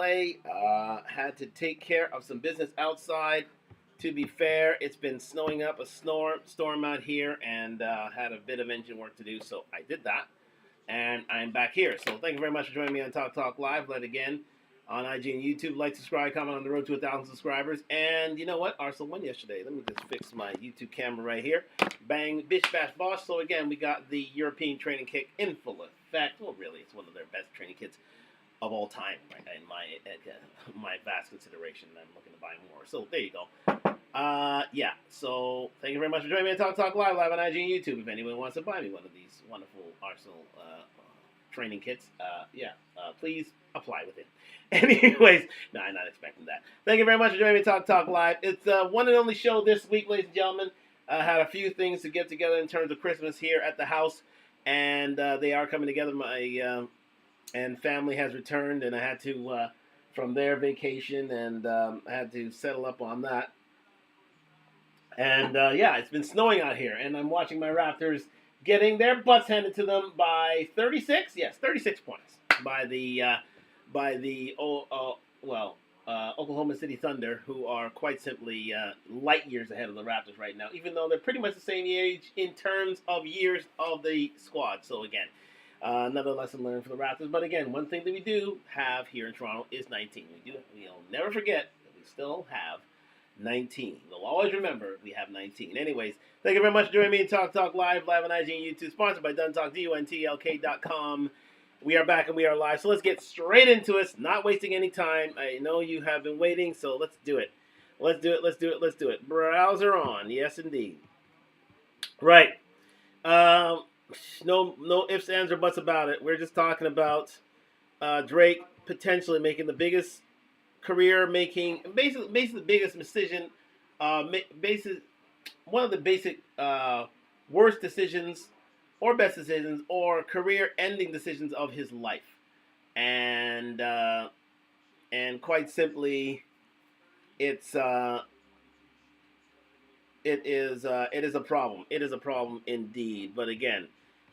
LA. Had to take care of some business outside. To be fair, it's been snowing up a storm out here, and had a bit of engine work to do, so I did that. And I'm back here. So thank you very much for joining me on Talk Talk Live. Let again on IG and YouTube. Like, subscribe, comment on the road to 1,000 subscribers. And you know what? Arsenal won yesterday. Let me just fix my YouTube camera right here. Bang, bish, bash, bosh. So again, we got the European training kit in full effect. Well, really, it's one of their best training kits of all time, right? In my vast consideration. I'm looking to buy more. So there you go. Yeah. So thank you very much for joining me on Talk Talk Live on IG and YouTube. If anyone wants to buy me one of these wonderful Arsenal training kits, please apply with it. Anyways, no, I'm not expecting that. Thank you very much for joining me on Talk Talk Live. It's the one and only show this week, ladies and gentlemen. Had a few things to get together in terms of Christmas here at the house, and they are coming together. My and family has returned, and I had to from their vacation, and I had to settle up on that. And it's been snowing out here, and I'm watching my Raptors getting their butts handed to them by 36. Yes, 36 points by the Oklahoma City Thunder, who are quite simply light years ahead of the Raptors right now, even though they're pretty much the same age in terms of years of the squad. So again, another lesson learned for the Raptors. But again, one thing that we do have here in Toronto is 19. We'll never forget that we still have 19. We'll always remember we have 19. Anyways, thank you very much for joining me in Talk Talk Live on IG and YouTube, sponsored by Duntalk, DUNTLK.com. We are back and we are live. So let's get straight into it, not wasting any time. I know you have been waiting, so let's do it. Let's do it. Browser on. Yes, indeed. Right. No ifs, ands, or buts about it. We're just talking about Drake potentially making the biggest career making, basically the biggest decision, one of the basic worst decisions or best decisions or career ending decisions of his life, and quite simply, it is a problem. It is a problem indeed. But again,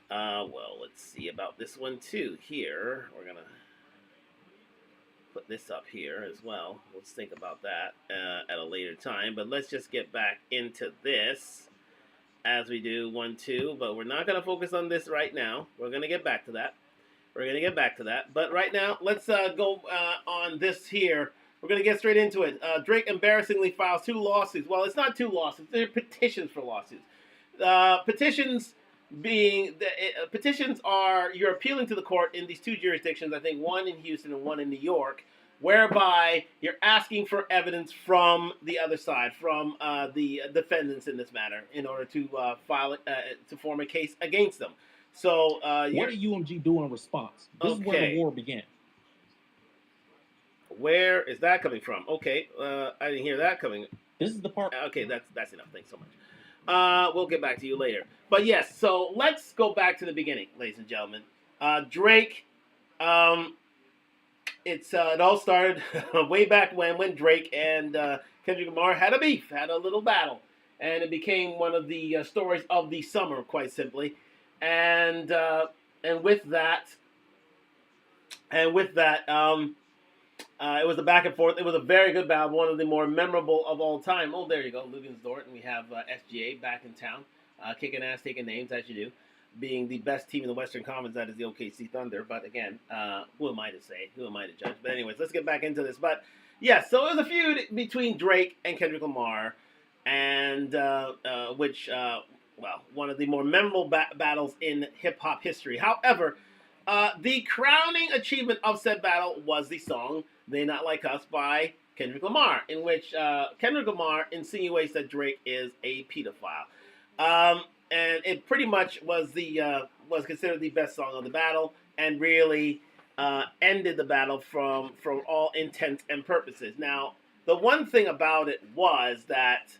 let's see about this one too. Here we're gonna put this up here as well. Let's think about that at a later time. But let's just get back into this as we do 1, 2. But we're not going to focus on this right now. We're going to get back to that. But right now, let's go on this here. We're going to get straight into it. Drake embarrassingly files 2 lawsuits. Well, it's not 2 lawsuits. They're petitions for lawsuits. Petitions are, you're appealing to the court in these 2 jurisdictions, I think one in Houston and one in New York, whereby you're asking for evidence from the other side, from the defendants in this matter, in order to to form a case against them. So what did UMG do in response? This is where the war began. Where is that coming from? Okay, I didn't hear that coming. This is the part. Okay, that's enough. Thanks so much. We'll get back to you later. But yes, so let's go back to the beginning, ladies and gentlemen. Drake, it all started way back when Drake and Kendrick Lamar had a little battle, and it became one of the stories of the summer, quite simply. And with that, it was a back and forth. It was a very good battle, one of the more memorable of all time. Oh, there you go, Lugansdort, and we have SGA back in town, kicking ass, taking names, as you do, being the best team in the Western Conference. That is the OKC Thunder. But again, who am I to say? Who am I to judge? But anyways, let's get back into this. But yeah, so it was a feud between Drake and Kendrick Lamar, and one of the more memorable battles in hip hop history. However, the crowning achievement of said battle was the song "They Not Like Us" by Kendrick Lamar, in which Kendrick Lamar insinuates that Drake is a pedophile. And it pretty much was considered the best song of the battle, and really ended the battle from all intents and purposes. Now, the one thing about it was that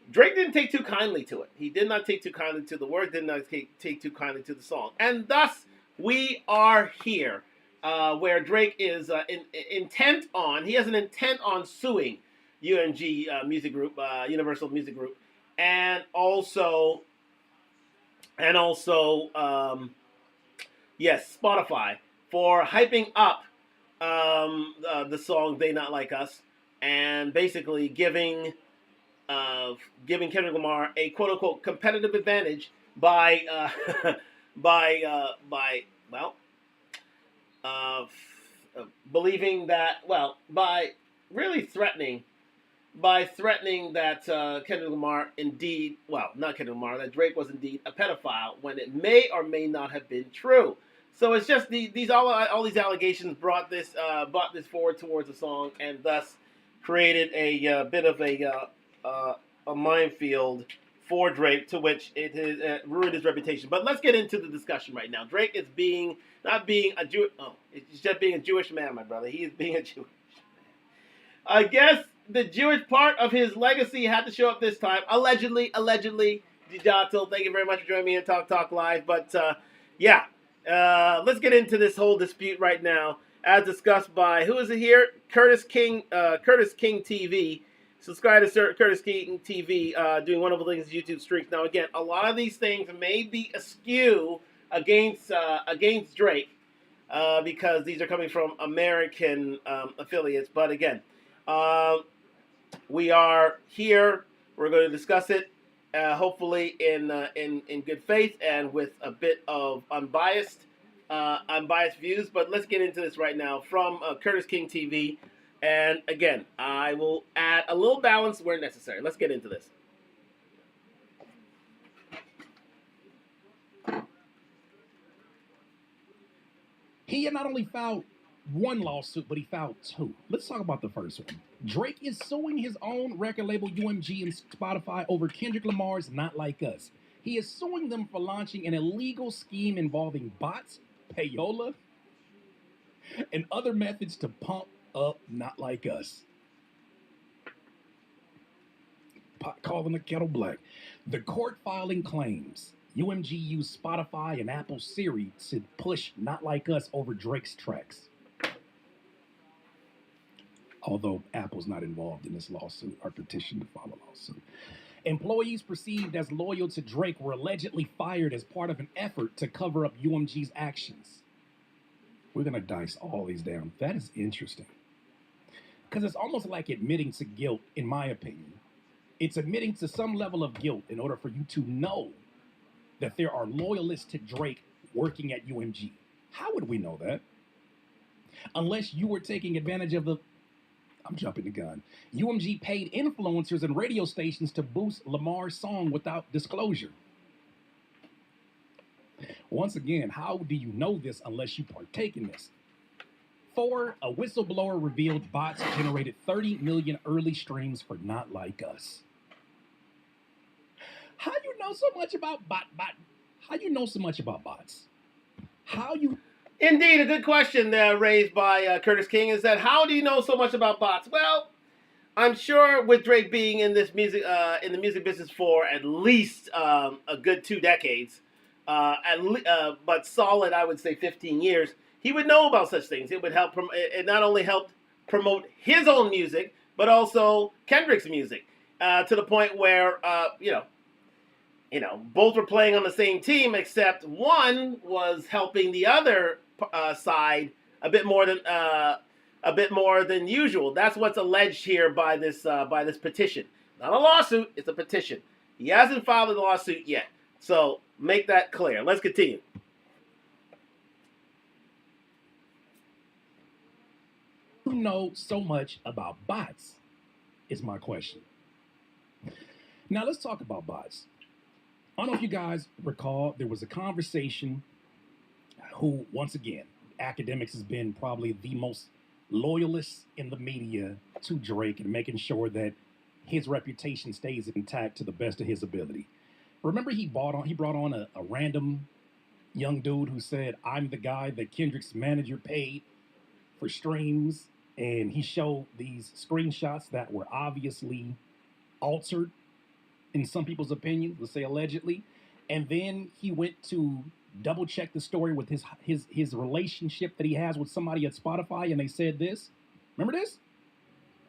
Drake didn't take too kindly to it. He did not take too kindly to the words, did not take too kindly to the song. And thus, we are here, where Drake is intent on, he has an intent on suing UMG Music Group, Universal Music Group, and also, Spotify, for hyping up the song "They Not Like Us," and basically giving Kendrick Lamar a quote unquote competitive advantage by by well uh, believing that by really threatening that Kendrick Lamar indeed, not Kendrick Lamar, that Drake was indeed a pedophile when it may or may not have been true. So it's just these all these allegations brought this forward towards the song, and thus created a bit of a minefield for Drake, to which it has ruined his reputation. But let's get into the discussion right now. Drake is not being a Jew. Oh, it's just being a Jewish man, my brother. He is being a Jewish. I guess the Jewish part of his legacy had to show up this time. Allegedly. Dijato, thank you very much for joining me on Talk Live. But let's get into this whole dispute right now, as discussed by, who is it here? Curtis King TV. Subscribe to Curtis King TV, doing wonderful things YouTube streaks. Now, again, a lot of these things may be askew against Drake, because these are coming from American affiliates. But again, we are here. We're going to discuss it, hopefully in good faith and with a bit of unbiased views. But let's get into this right now from Curtis King TV. And again, I will add a little balance where necessary. Let's get into this. He had not only filed one lawsuit, but he filed two. Let's talk about the first one. Drake is suing his own record label UMG and Spotify over Kendrick Lamar's Not Like Us. He is suing them for launching an illegal scheme involving bots, payola, and other methods to pump up Not Like Us. Pot calling the kettle black. The court filing claims UMG used Spotify and Apple Siri to push Not Like Us over Drake's tracks. Although Apple's not involved in this lawsuit or petition to file a lawsuit. Employees perceived as loyal to Drake were allegedly fired as part of an effort to cover up UMG's actions. We're going to dice all these down. That is interesting. Because it's almost like admitting to guilt, in my opinion. It's admitting to some level of guilt in order for you to know that there are loyalists to Drake working at UMG. How would we know that? Unless you were taking advantage of I'm jumping the gun. UMG paid influencers and radio stations to boost Lamar's song without disclosure. Once again, how do you know this unless you partake in this? 4, a whistleblower revealed bots generated 30 million early streams for Not Like Us. How do you know so much about How do you know so much about bots? Indeed, a good question raised by Curtis King is that, how do you know so much about bots? Well, I'm sure with Drake being in this music in the music business for at least a good 2 decades, but solid, I would say 15 years, he would know about such things. It would help it not only helped promote his own music, but also Kendrick's music, to the point where both were playing on the same team, except one was helping the other side a bit more than usual. That's what's alleged here by this petition. Not a lawsuit; it's a petition. He hasn't filed a lawsuit yet, so make that clear. Let's continue. You know so much about bots is my question. Now let's talk about bots. I don't know if you guys recall, there was a conversation who, once again, academics has been probably the most loyalist in the media to Drake and making sure that his reputation stays intact to the best of his ability. Remember he brought on a random young dude who said, I'm the guy that Kendrick's manager paid for streams, and he showed these screenshots that were obviously altered in some people's opinion, let's say allegedly, and then he went to double check the story with his relationship that he has with somebody at Spotify, and they said this. Remember this?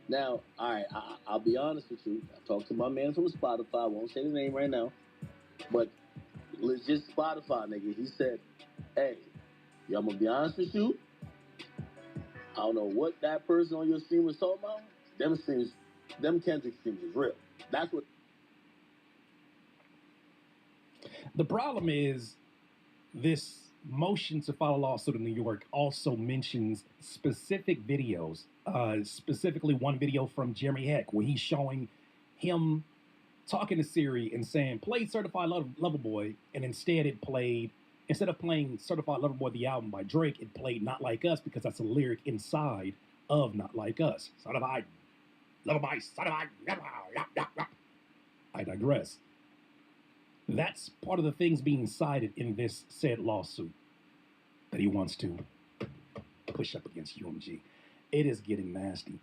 Now, all right, I'll be honest with you. I talked to my man from Spotify. I won't say his name right now, but legit Spotify nigga. He said, "Hey, I'm gonna be honest with you. I don't know what that person on your stream was talking about. Them Kendrick streams is real. That's what. The problem is this motion to file a lawsuit in New York also mentions specific videos, specifically one video from Jeremy Heck where he's showing him talking to Siri and saying, play Certified Lover Boy, and instead of playing Certified Lover Boy, the album by Drake, it played Not Like Us because that's a lyric inside of Not Like Us. Certified Lover Boy, Certified. I digress. That's part of the things being cited in this said lawsuit that he wants to push up against UMG. It is getting nasty.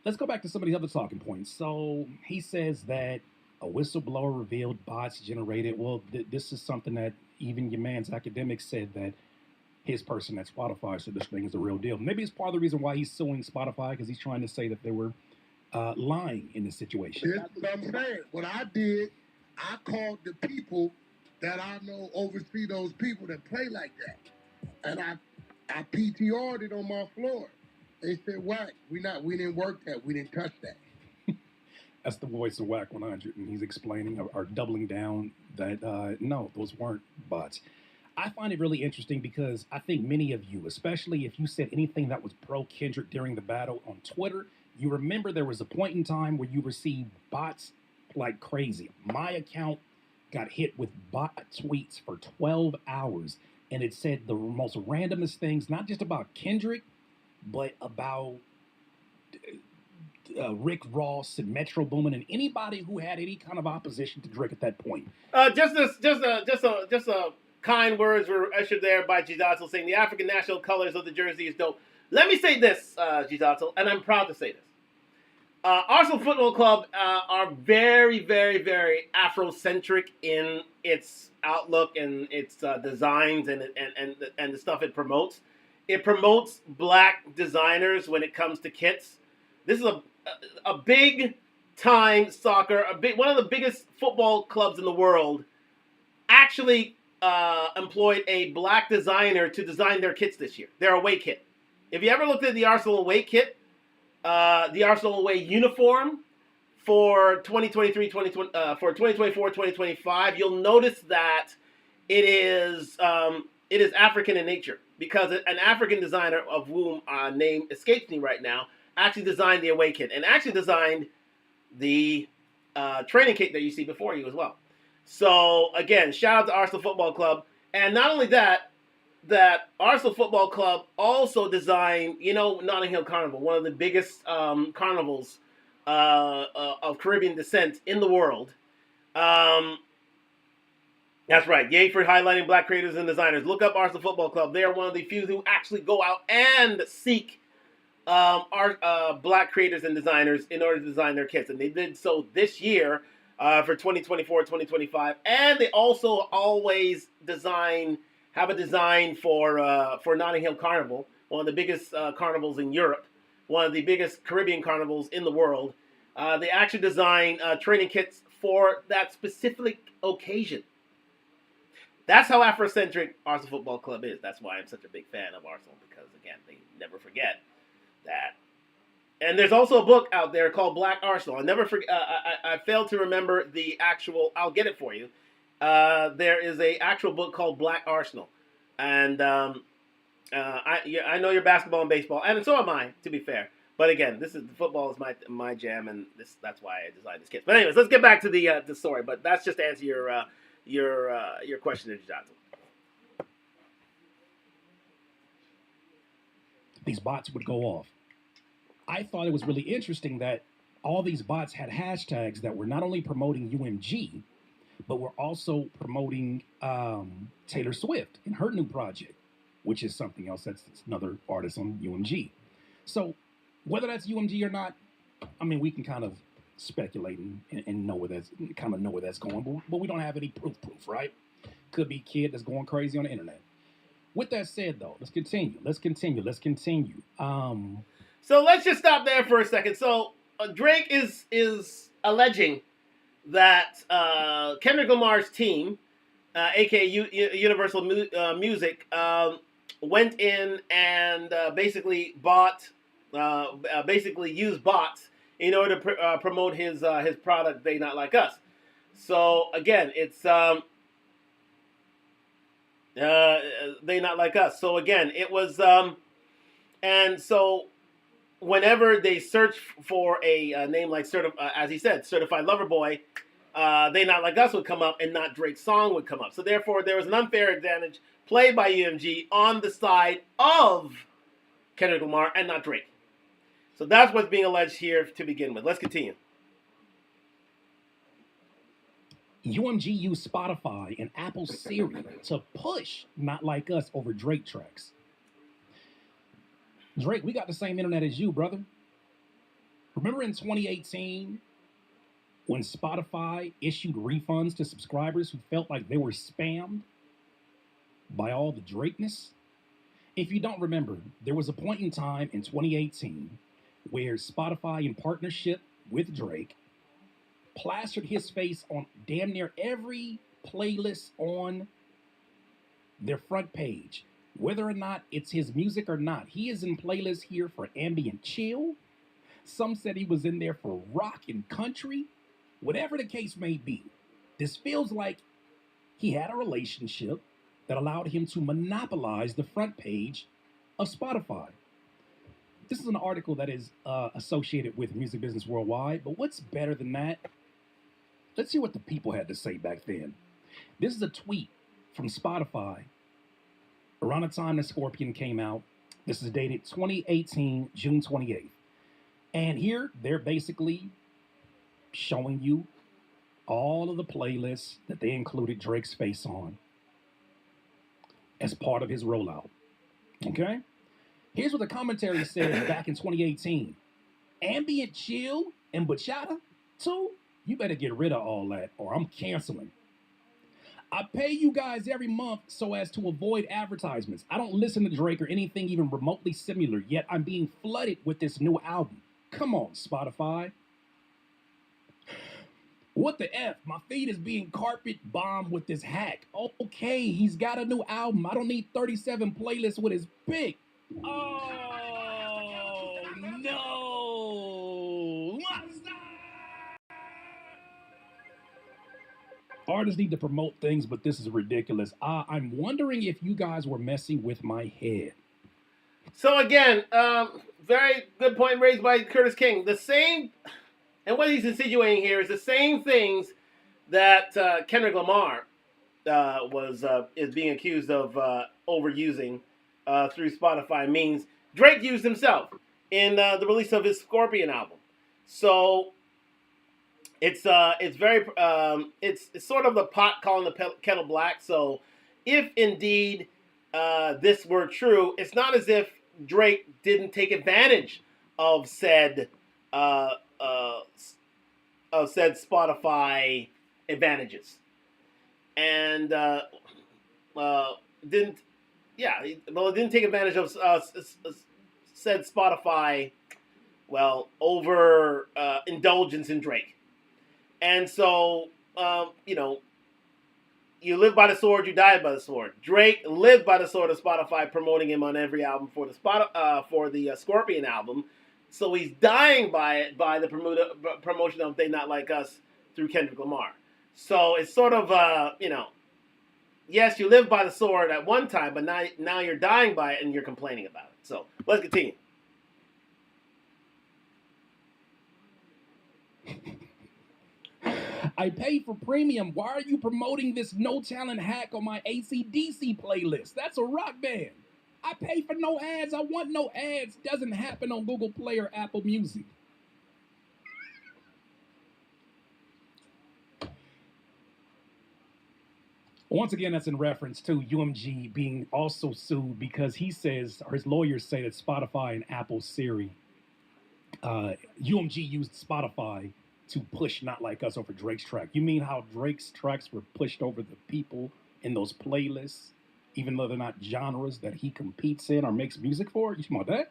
Let's go back to some of the other talking points. So he says that a whistleblower revealed bots generated. Well, this is something that even your man's academics said that his person at Spotify said this thing is the real deal. Maybe it's part of the reason why he's suing Spotify, because he's trying to say that they were lying in this situation. That's what I'm saying. What I did, I called the people that I know oversee those people that play like that. And I PTR'd it on my floor. They said, "Whack, we didn't work that. We didn't touch that." That's the voice of Whack 100, and he's explaining or doubling down that no, those weren't bots. I find it really interesting because I think many of you, especially if you said anything that was pro Kendrick during the battle on Twitter, you remember there was a point in time where you received bots like crazy. My account got hit with bot tweets for 12 hours, and it said the most randomest things, not just about Kendrick, but about Rick Ross and Metro Boomin and anybody who had any kind of opposition to Drake at that point. Just a kind words were ushered there by Gidato saying the African national colors of the jersey is dope. Let me say this, Gidato, and I'm proud to say this. Arsenal Football Club are very, very, very Afrocentric in its outlook and its designs and the stuff it promotes. It promotes black designers when it comes to kits. This is a big time soccer, one of the biggest football clubs in the world. Actually, employed a black designer to design their kits this year. Their away kit. If you ever looked at the Arsenal away kit, the Arsenal away uniform for 2023, for 2024, 2025, you'll notice that it is African in nature because an African designer of whom name escapes me right now actually designed the away kit and actually designed the training kit that you see before you as well. So again, shout out to Arsenal Football Club, and not only that Arsenal Football Club also designed, Notting Hill Carnival, one of the biggest carnivals of Caribbean descent in the world. That's right. Yay for highlighting black creators and designers. Look up Arsenal Football Club. They are one of the few who actually go out and seek black creators and designers in order to design their kits. And they did so this year for 2024, 2025. And they also always have a design for Notting Hill Carnival, one of the biggest carnivals in Europe, one of the biggest Caribbean carnivals in the world. They actually design training kits for that specific occasion. That's how Afrocentric Arsenal Football Club is. That's why I'm such a big fan of Arsenal, because, again, they never forget that. And there's also a book out there called Black Arsenal. I failed to remember the actual, I'll get it for you. There is an actual book called Black Arsenal. And I know you're basketball and baseball, and so am I, to be fair. But again, football is my jam, and that's why I designed this kit. But anyways, let's get back to the story. But that's just to answer your question, Johnson. These bots would go off. I thought it was really interesting that all these bots had hashtags that were not only promoting UMG, but were also promoting Taylor Swift and her new project, which is something else that's another artist on UMG. So whether that's UMG or not, I mean, we can kind of speculate and know where that's going, but we don't have any proof, right? Could be a kid that's going crazy on the internet. With that said, though, let's continue. So let's just stop there for a second. So Drake is alleging that Kendrick Lamar's team, aka Universal Music, went in and basically bought basically use bots in order to promote his product. They Not Like Us. So again, it's They Not Like Us. So again, it was and so whenever they search for a name like as he said, Certified Lover Boy, They Not Like Us would come up and not Drake's song would come up. So therefore, there was an unfair advantage played by UMG on the side of Kendrick Lamar and not Drake. So that's what's being alleged here to begin with. Let's continue. UMG used Spotify and Apple Siri to push Not Like Us over Drake tracks. Drake, we got the same internet as you, brother. Remember in 2018 when Spotify issued refunds to subscribers who felt like they were spammed by all the Drakeness? If you don't remember, there was a point in time in 2018 where Spotify, in partnership with Drake, plastered his face on damn near every playlist on their front page. Whether or not it's his music or not, he is in playlists here for ambient chill. Some said he was in there for rock and country. Whatever the case may be, this feels like he had a relationship that allowed him to monopolize the front page of Spotify. This is an article that is associated with Music Business Worldwide, but what's better than that? Let's see what the people had to say back then. This is a tweet from Spotify around the time that Scorpion came out. This is dated 2018, June 28th. And here they're basically showing you all of the playlists that they included Drake's face on as part of his rollout. Okay? Here's what the commentary said back in 2018. Ambient chill and bachata too? You better get rid of all that or I'm canceling. I pay you guys every month so as to avoid advertisements. I don't listen to Drake or anything even remotely similar, yet I'm being flooded with this new album. Come on, Spotify. What the F? My feed is being carpet bombed with this hack. Okay, he's got a new album. I don't need 37 playlists with his pick. Oh, no. Artists need to promote things, but this is ridiculous. I'm wondering if you guys were messing with my head. So again, very good point raised by Curtis King. The same, and what he's insinuating here is the same things that Kendrick Lamar is being accused of overusing through Spotify means Drake used himself in the release of his Scorpion album. So it's very it's sort of the pot calling the kettle black. So if indeed this were true, it's not as if Drake didn't take advantage of said Spotify advantages, and didn't take advantage of said Spotify over indulgence in Drake, and so you live by the sword, you die by the sword. Drake lived by the sword of Spotify, promoting him on every album for the Scorpion album. So he's dying by it, by the promotion of They Not Like Us through Kendrick Lamar. So it's sort of, yes, you live by the sword at one time, but now you're dying by it and you're complaining about it. So let's continue. I paid for premium. Why are you promoting this no talent hack on my AC/DC playlist? That's a rock band. I pay for no ads. I want no ads. Doesn't happen on Google Play or Apple Music. Once again, that's in reference to UMG being also sued because he says, or his lawyers say, that Spotify and Apple Siri, UMG used Spotify to push Not Like Us over Drake's track. You mean how Drake's tracks were pushed over the people in those playlists, even though they're not genres that he competes in or makes music for? You talking about that?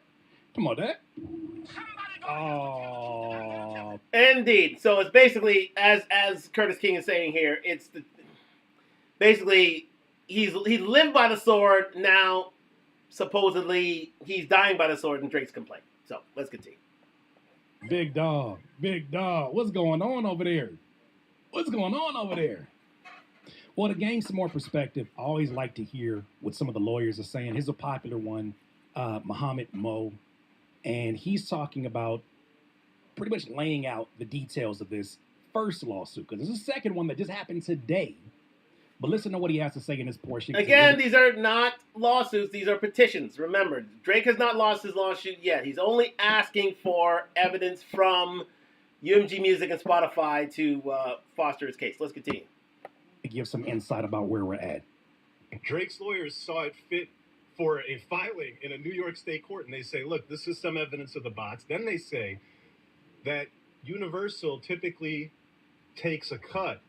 Come on, that? Oh. Indeed. So it's basically, as Curtis King is saying here, it's basically he lived by the sword. Now, supposedly, he's dying by the sword, and Drake's complaining. So let's continue. Big dog, what's going on over there? What's going on over there? Well, to gain some more perspective, I always like to hear what some of the lawyers are saying. Here's a popular one, Muhammad Mo, and he's talking about pretty much laying out the details of this first lawsuit, because there's a second one that just happened today. But listen to what he has to say in this portion. Again, these are not lawsuits. These are petitions. Remember, Drake has not lost his lawsuit yet. He's only asking for evidence from UMG Music and Spotify to foster his case. Let's continue. To give some insight about where we're at. Drake's lawyers saw it fit for a filing in a New York State court, and they say, look, this is some evidence of the bots. Then they say that Universal typically takes a cut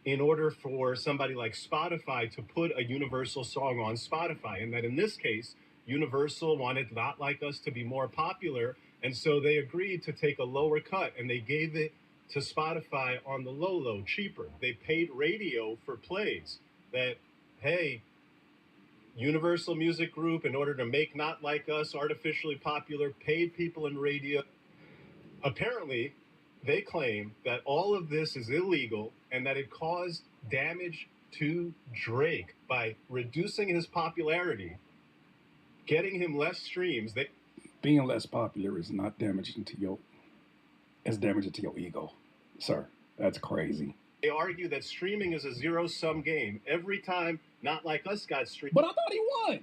in order for somebody like Spotify to put a Universal song on Spotify, and that in this case, Universal wanted Not Like Us to be more popular, and so they agreed to take a lower cut, and they gave it to Spotify on the low, cheaper. They paid radio for plays that, hey, Universal Music Group, in order to make Not Like Us artificially popular, paid people in radio. Apparently, they claim that all of this is illegal and that it caused damage to Drake by reducing his popularity, getting him less streams. Being less popular is not damaging to your, it's damaging to your ego, sir. That's crazy. They argue that streaming is a zero-sum game. Every time Not Like Us got streamed, but I thought he won.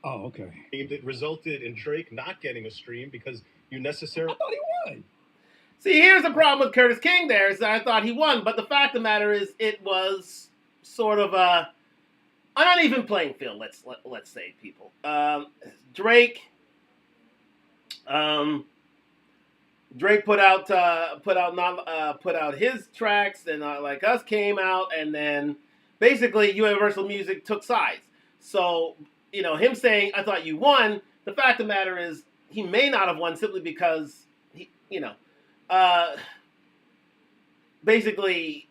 Oh, okay. It resulted in Drake not getting a stream because you necessarily... I thought he won. See, here's the problem with Curtis King there, is that I thought he won, but the fact of the matter is it was sort of an uneven playing field, let's say, people. Drake put out his tracks, and Not Like Us came out, and then basically Universal Music took sides. So, you know, him saying, I thought you won, the fact of the matter is he may not have won simply because he, you know, basically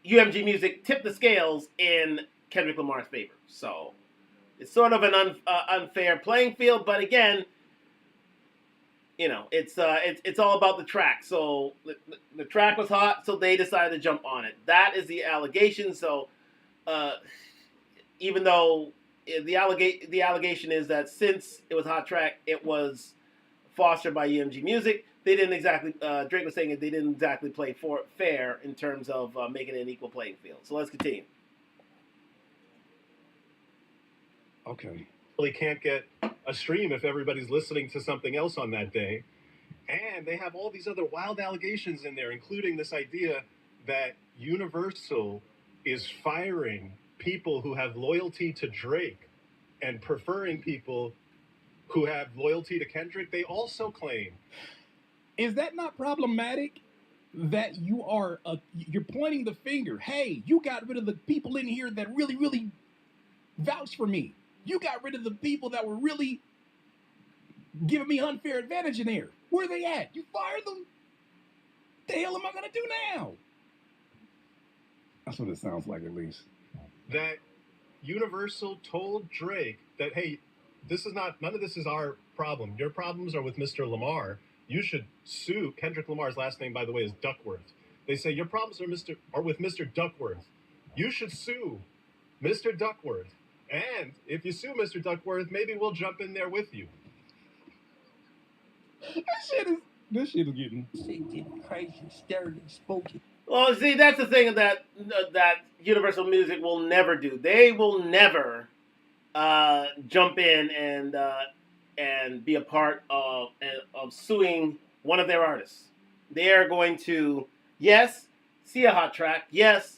UMG Music tipped the scales in Kendrick Lamar's favor. So it's sort of an unfair playing field, but again, you know, it's all about the track. So the track was hot, so they decided to jump on it. That is the allegation. So even though the allegation is that since it was hot track, it was fostered by UMG Music. They didn't exactly. Drake was saying that they didn't exactly play fair in terms of making it an equal playing field. So let's continue. Okay. Really can't get a stream if everybody's listening to something else on that day. And they have all these other wild allegations in there, including this idea that Universal is firing people who have loyalty to Drake and preferring people who have loyalty to Kendrick. They also claim. Is that not problematic? That you're pointing the finger. Hey, you got rid of the people in here that really, really vouched for me. You got rid of the people that were really giving me unfair advantage in here. Where are they at? You fired them? The hell am I going to do now? That's what it sounds like, at least. That Universal told Drake that, hey, none of this is our problem. Your problems are with Mr. Lamar. You should sue. Kendrick Lamar's last name, by the way, is Duckworth. They say your problems are with Mr. Duckworth. You should sue Mr. Duckworth. And if you sue Mr. Duckworth, maybe we'll jump in there with you. This shit is getting crazy, stirred and spoken. Well, see, that's the thing that Universal Music will never do. They will never jump in and be a part of suing one of their artists. They are going to, yes, see a hot track, yes,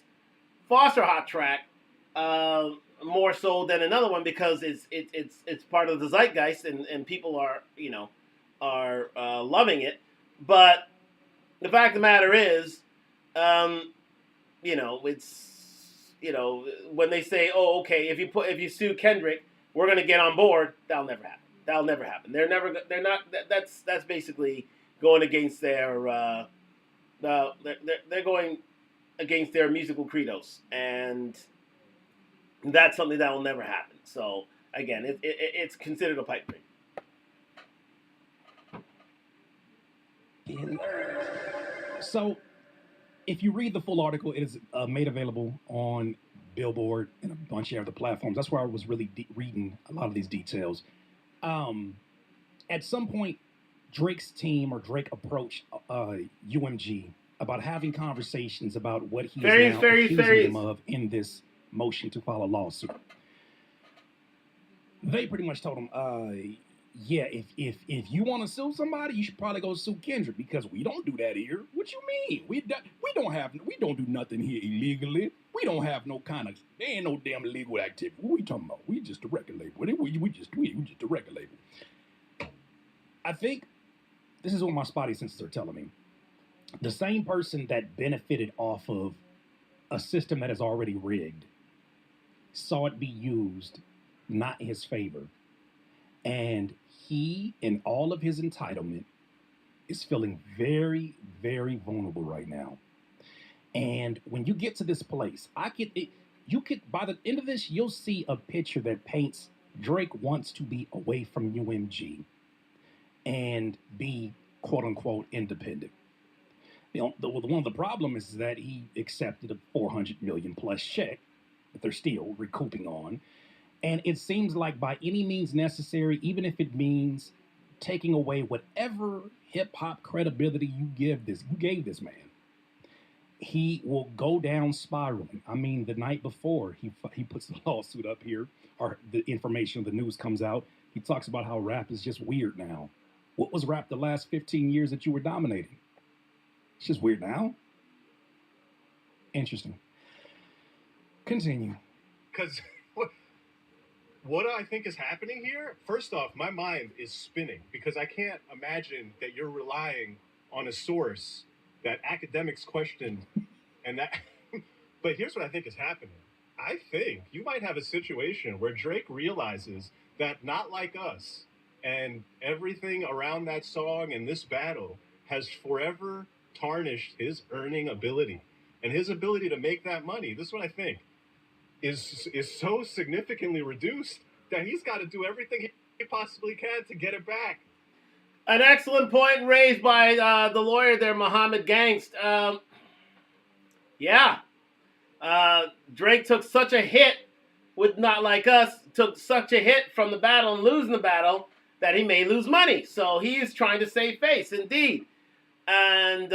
foster a hot track, more so than another one because it's part of the zeitgeist and people are loving it. But the fact of the matter is, when they say, oh, okay, if you sue Kendrick, we're going to get on board, that'll never happen. They're not. That's basically going against their. They're going against their musical credos, and that's something that will never happen. So again, it's considered a pipe dream. So, if you read the full article, it is made available on Billboard and a bunch of other platforms. That's where I was really reading a lot of these details. At some point, Drake's team or Drake approached UMG about having conversations about what he is now accusing them of in this motion to file a lawsuit. They pretty much told him, yeah, if you want to sue somebody, you should probably go sue Kendrick, because we don't do that here. What you mean? We don't do nothing here illegally. We don't have no kind of, there ain't no damn illegal activity. What are we talking about? We just a record label. We just a record label. I think this is what my spotty senses are telling me. The same person that benefited off of a system that is already rigged saw it be used not in his favor. And he, in all of his entitlement, is feeling very, very vulnerable right now. And when you get to this place, by the end of this, you'll see a picture that paints Drake wants to be away from UMG and be, quote unquote, independent. One of the problems is that he accepted a $400 million plus check that they're still recouping on. And it seems like by any means necessary, even if it means taking away whatever hip hop credibility you gave this man, he will go down spiraling. I mean, the night before he puts the lawsuit up here, or the information, the news comes out, he talks about how rap is just weird now. What was rap the last 15 years that you were dominating? It's just weird now. Interesting. Continue. Because what I think is happening here, first off, my mind is spinning because I can't imagine that you're relying on a source that academics questioned and that. But here's what I think is happening. I think you might have a situation where Drake realizes that Not Like Us and everything around that song and this battle has forever tarnished his earning ability and his ability to make that money. This is what I think is so significantly reduced that he's got to do everything he possibly can to get it back. An excellent point raised by the lawyer there, Mohammed Gangst. Drake took such a hit with Not Like Us, took such a hit from the battle and losing the battle that he may lose money. So he is trying to save face, indeed. And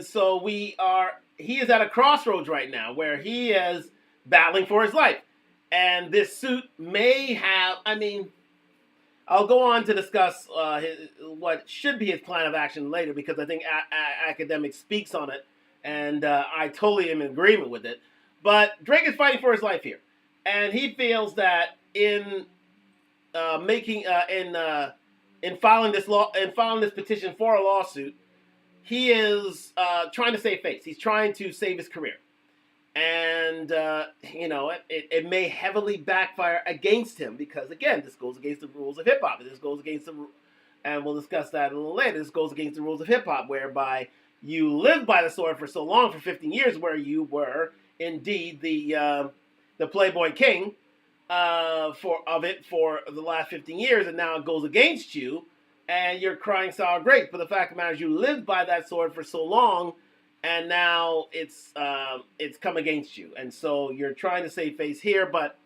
so he is at a crossroads right now where he is battling for his life. And this suit may have, I'll go on to discuss what should be his plan of action later, because I think academic speaks on it, and I totally am in agreement with it. But Drake is fighting for his life here, and he feels that in filing this petition for a lawsuit, he is trying to save face. He's trying to save his career. And, it may heavily backfire against him because, again, this goes against the rules of hip-hop. This goes against and we'll discuss that a little later, this goes against the rules of hip-hop, whereby you lived by the sword for so long, for 15 years, where you were indeed the Playboy King for the last 15 years, and now it goes against you, and you're crying sour grapes. But the fact of the matter is you lived by that sword for so long, and now it's come against you. And so you're trying to save face here, but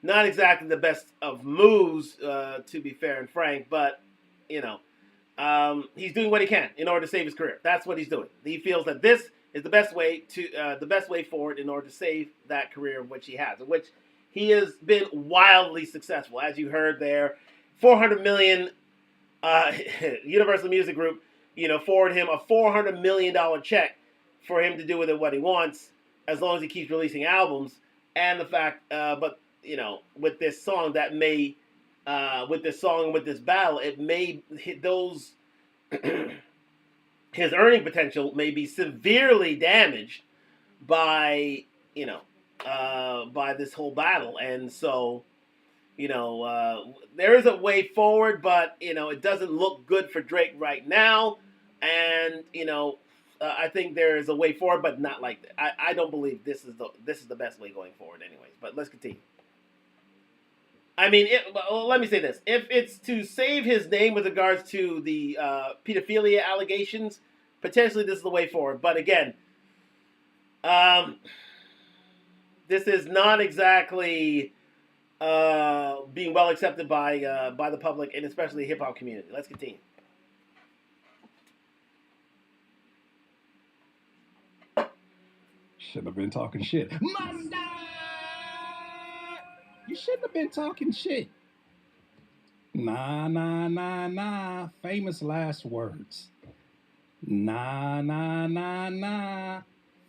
not exactly the best of moves, to be fair and frank. But, he's doing what he can in order to save his career. That's what he's doing. He feels that this is the best way forward in order to save that career which he has, in which he has been wildly successful. As you heard there, $400 million, Universal Music Group, forward him a $400 million check for him to do with it what he wants, as long as he keeps releasing albums. And the fact, with this song, with this song and with this battle, it may hit those, his earning potential may be severely damaged by this whole battle. And so, there is a way forward, but, it doesn't look good for Drake right now. And, I think there is a way forward, but not like that. I don't believe this is the best way going forward, anyways. But let's continue. I mean, well, let me say this: if it's to save his name with regards to the pedophilia allegations, potentially this is the way forward. But again, this is not exactly being well accepted by the public and especially the hip hop community. Let's continue. Shouldn't have been talking shit. Mustard! You shouldn't have been talking shit. Nah, nah, nah, nah. Famous last words. Nah, nah, nah, nah.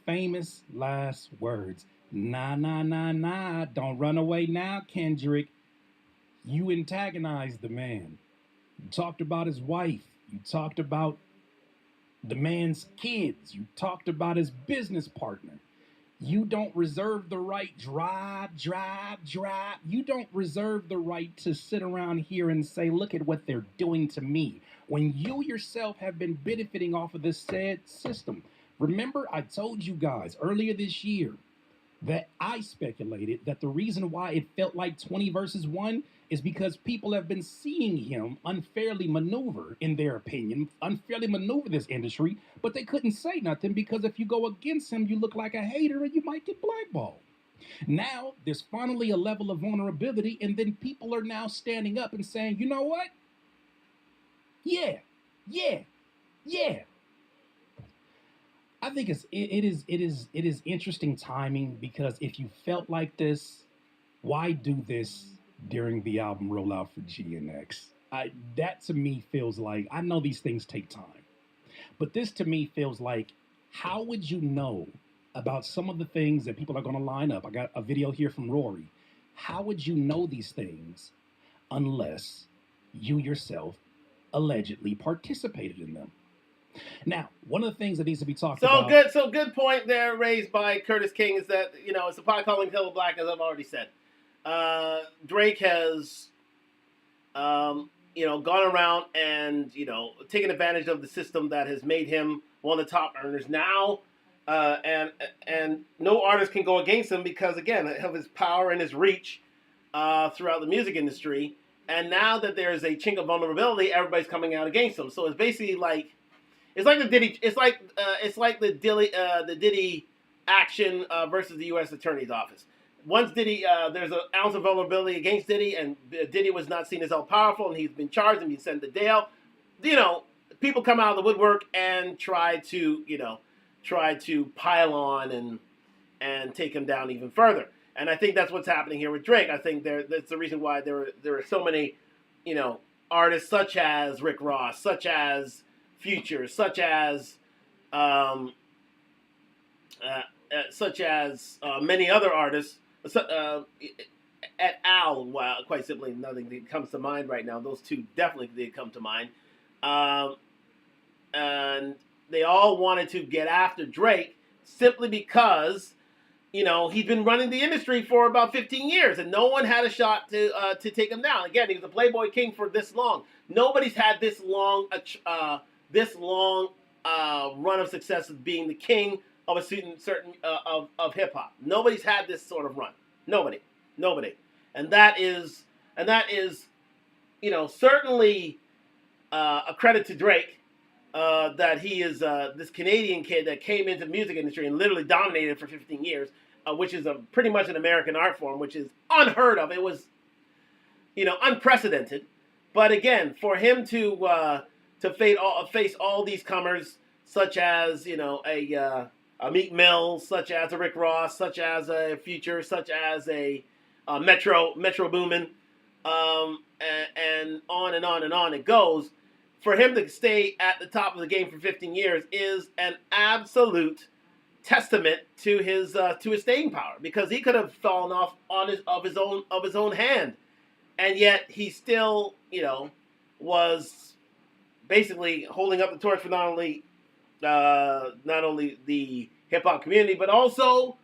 Famous last words. Nah, nah, nah, nah. Don't run away now, Kendrick. You antagonized the man. You talked about his wife. You talked about the man's kids. You talked about his business partner. You don't reserve the right, drive. You don't reserve the right to sit around here and say, look at what they're doing to me, when you yourself have been benefiting off of this said system. Remember, I told you guys earlier this year that I speculated that the reason why it felt like 20 versus 1 is because people have been seeing him unfairly maneuver, in their opinion, unfairly maneuver this industry, but they couldn't say nothing because if you go against him, you look like a hater and you might get blackballed. Now, there's finally a level of vulnerability, and then people are now standing up and saying, you know what? Yeah. I think it is interesting timing, because if you felt like this, why do this during the album rollout for GNX? That to me feels like, I know these things take time, but this to me feels like, how would you know about some of the things that people are going to line up? I got a video here from Rory. How would you know these things unless you yourself allegedly participated in them? Now, one of the things that needs to be talked about. So good point there raised by Curtis King is that, it's a pot calling Taylor Black, as I've already said. Drake has, gone around and, taken advantage of the system that has made him one of the top earners now. And no artist can go against him because, again, of his power and his reach throughout the music industry. And now that there's a chink of vulnerability, everybody's coming out against him. So it's basically like, it's like the Diddy action versus the U.S. Attorney's Office. Once Diddy, there's an ounce of vulnerability against Diddy, and Diddy was not seen as all powerful, and he's been charged and he's sent to jail. People come out of the woodwork and try to pile on and take him down even further. And I think that's what's happening here with Drake. I think that's the reason why there are so many, artists such as Rick Ross, such as Future, such as many other artists, et al. Well, quite simply, nothing that comes to mind right now. Those two definitely did come to mind, and they all wanted to get after Drake simply because, he's been running the industry for about 15 years, and no one had a shot to take him down. Again, he was a Playboy King for this long. Nobody's had this long run of success of being the king of a certain of hip hop. Nobody's had this sort of run. Nobody, and that is certainly a credit to Drake that he is this Canadian kid that came into the music industry and literally dominated for 15 years, which is pretty much an American art form, which is unheard of. It was unprecedented. But again, for him to face all these comers, such as a Meek Mill, such as a Rick Ross, such as a Future, such as a Metro Boomin, and on and on and on it goes. For him to stay at the top of the game for 15 years is an absolute testament to his staying power, because he could have fallen off of his own hand, and yet he still was basically holding up the torch for not only the hip hop community, but also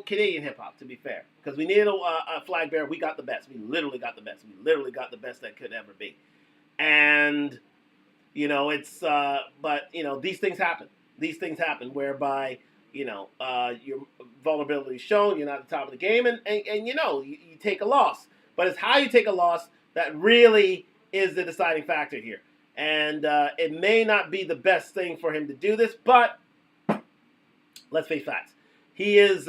Canadian hip hop. To be fair, because we needed a flag bearer, we got the best. We literally got the best. We literally got the best that could ever be. And it's but these things happen. these things happen whereby your vulnerability is shown. You're not at the top of the game, and you take a loss. But it's how you take a loss that really is the deciding factor here. And it may not be the best thing for him to do this, but let's face facts. He is,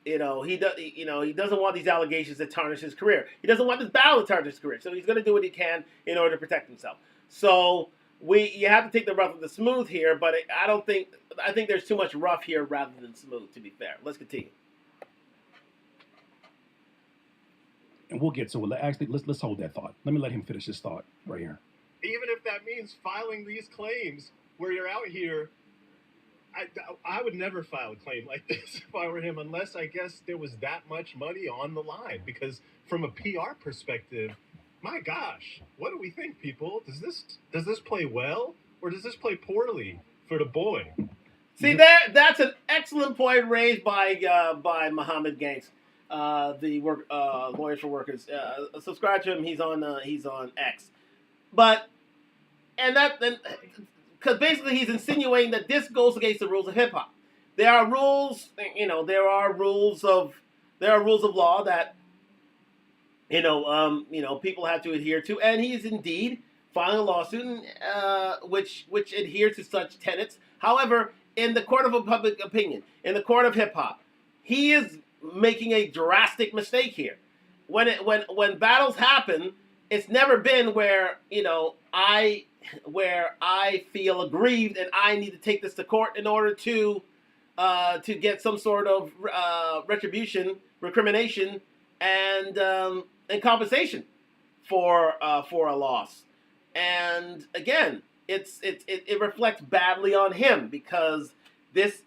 he doesn't want these allegations to tarnish his career. He doesn't want this battle to tarnish his career. So he's going to do what he can in order to protect himself. So you have to take the rough with the smooth here, but I think there's too much rough here rather than smooth, to be fair. Let's continue. And we'll get to it. Actually, let's hold that thought. Let me let him finish his thought right here. Even if that means filing these claims where you're out here, I would never file a claim like this if I were him, unless I guess there was that much money on the line. Because from a PR perspective, my gosh, what do we think, people? Does this play well, or does this play poorly for the boy? See, that's an excellent point raised by Mohammed Gangs, the Lawyers for Workers. Subscribe to him. He's on X, because basically he's insinuating that this goes against the rules of hip hop. There are rules, there are rules of law that people have to adhere to, and he is indeed filing a lawsuit which adheres to such tenets. However, in the court of public opinion, in the court of hip hop, he is making a drastic mistake here. When battles happen, it's never been where I feel aggrieved and I need to take this to court in order to get some sort of recrimination, and compensation for a loss. And again, it reflects badly on him because this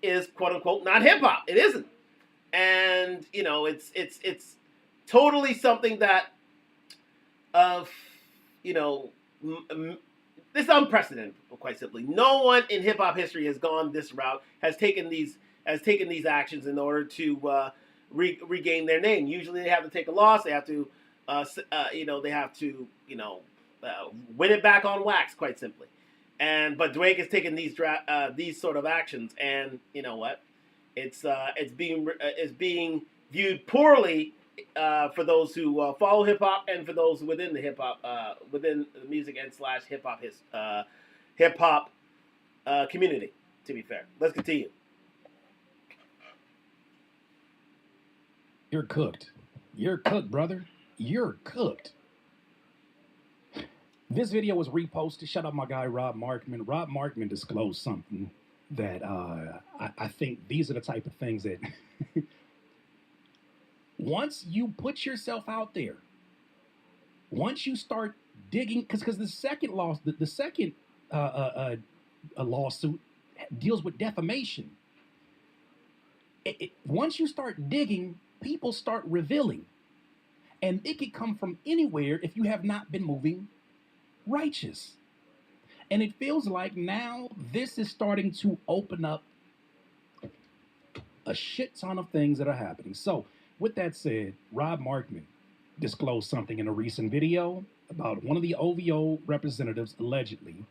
is quote unquote not hip hop. It isn't, and it's totally something that this is unprecedented, quite simply. No one in hip hop history has gone this route, has taken these actions in order to regain their name. Usually, they have to take a loss. They have to, win it back on wax, quite simply. But Drake has taken these sort of actions, and you know what? It's being viewed poorly for those who follow hip hop and for those within the hip hop, within the music and / hip hop community. To be fair, let's continue. You're cooked. You're cooked, brother. You're cooked. This video was reposted. Shout out my guy, Rob Markman. Rob Markman disclosed something that I think these are the type of things that once you put yourself out there, once you start digging, because the second lawsuit deals with defamation. Once you start digging, people start revealing. And it could come from anywhere if you have not been moving righteous. And it feels like now this is starting to open up a shit ton of things that are happening. So with that said, Rob Markman disclosed something in a recent video about one of the OVO representatives allegedly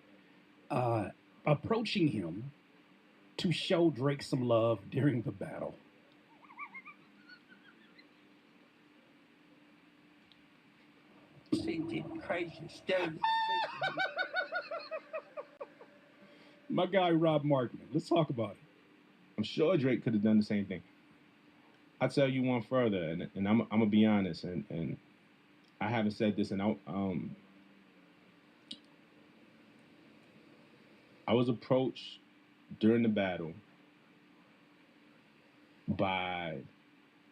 approaching him to show Drake some love during the battle. Crazy stuff. My guy Rob Markman. Let's talk about it. I'm sure Drake could have done the same thing. I'll tell you one further, and I'm gonna be honest, and I haven't said this, and I was approached during the battle by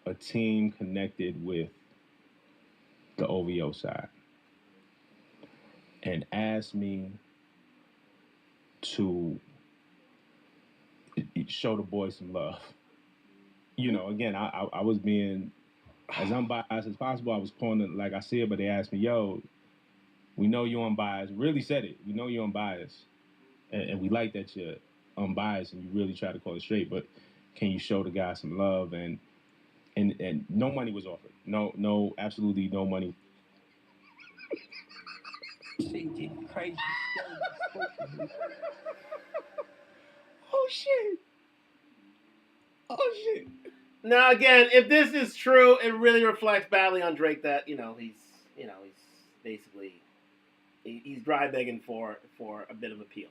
a team connected with the OVO side and asked me to show the boys some love. Again, I was being as unbiased as possible. I was calling it like I see it, but they asked me, yo, we know you're unbiased. Really said it. We know you're unbiased. And we like that you're unbiased and you really try to call it straight, but can you show the guy some love? And no money was offered. No, absolutely no money. Crazy stuff. Oh shit. Oh shit. Now again, if this is true, it really reflects badly on Drake that he's basically he's dry begging for a bit of appeal.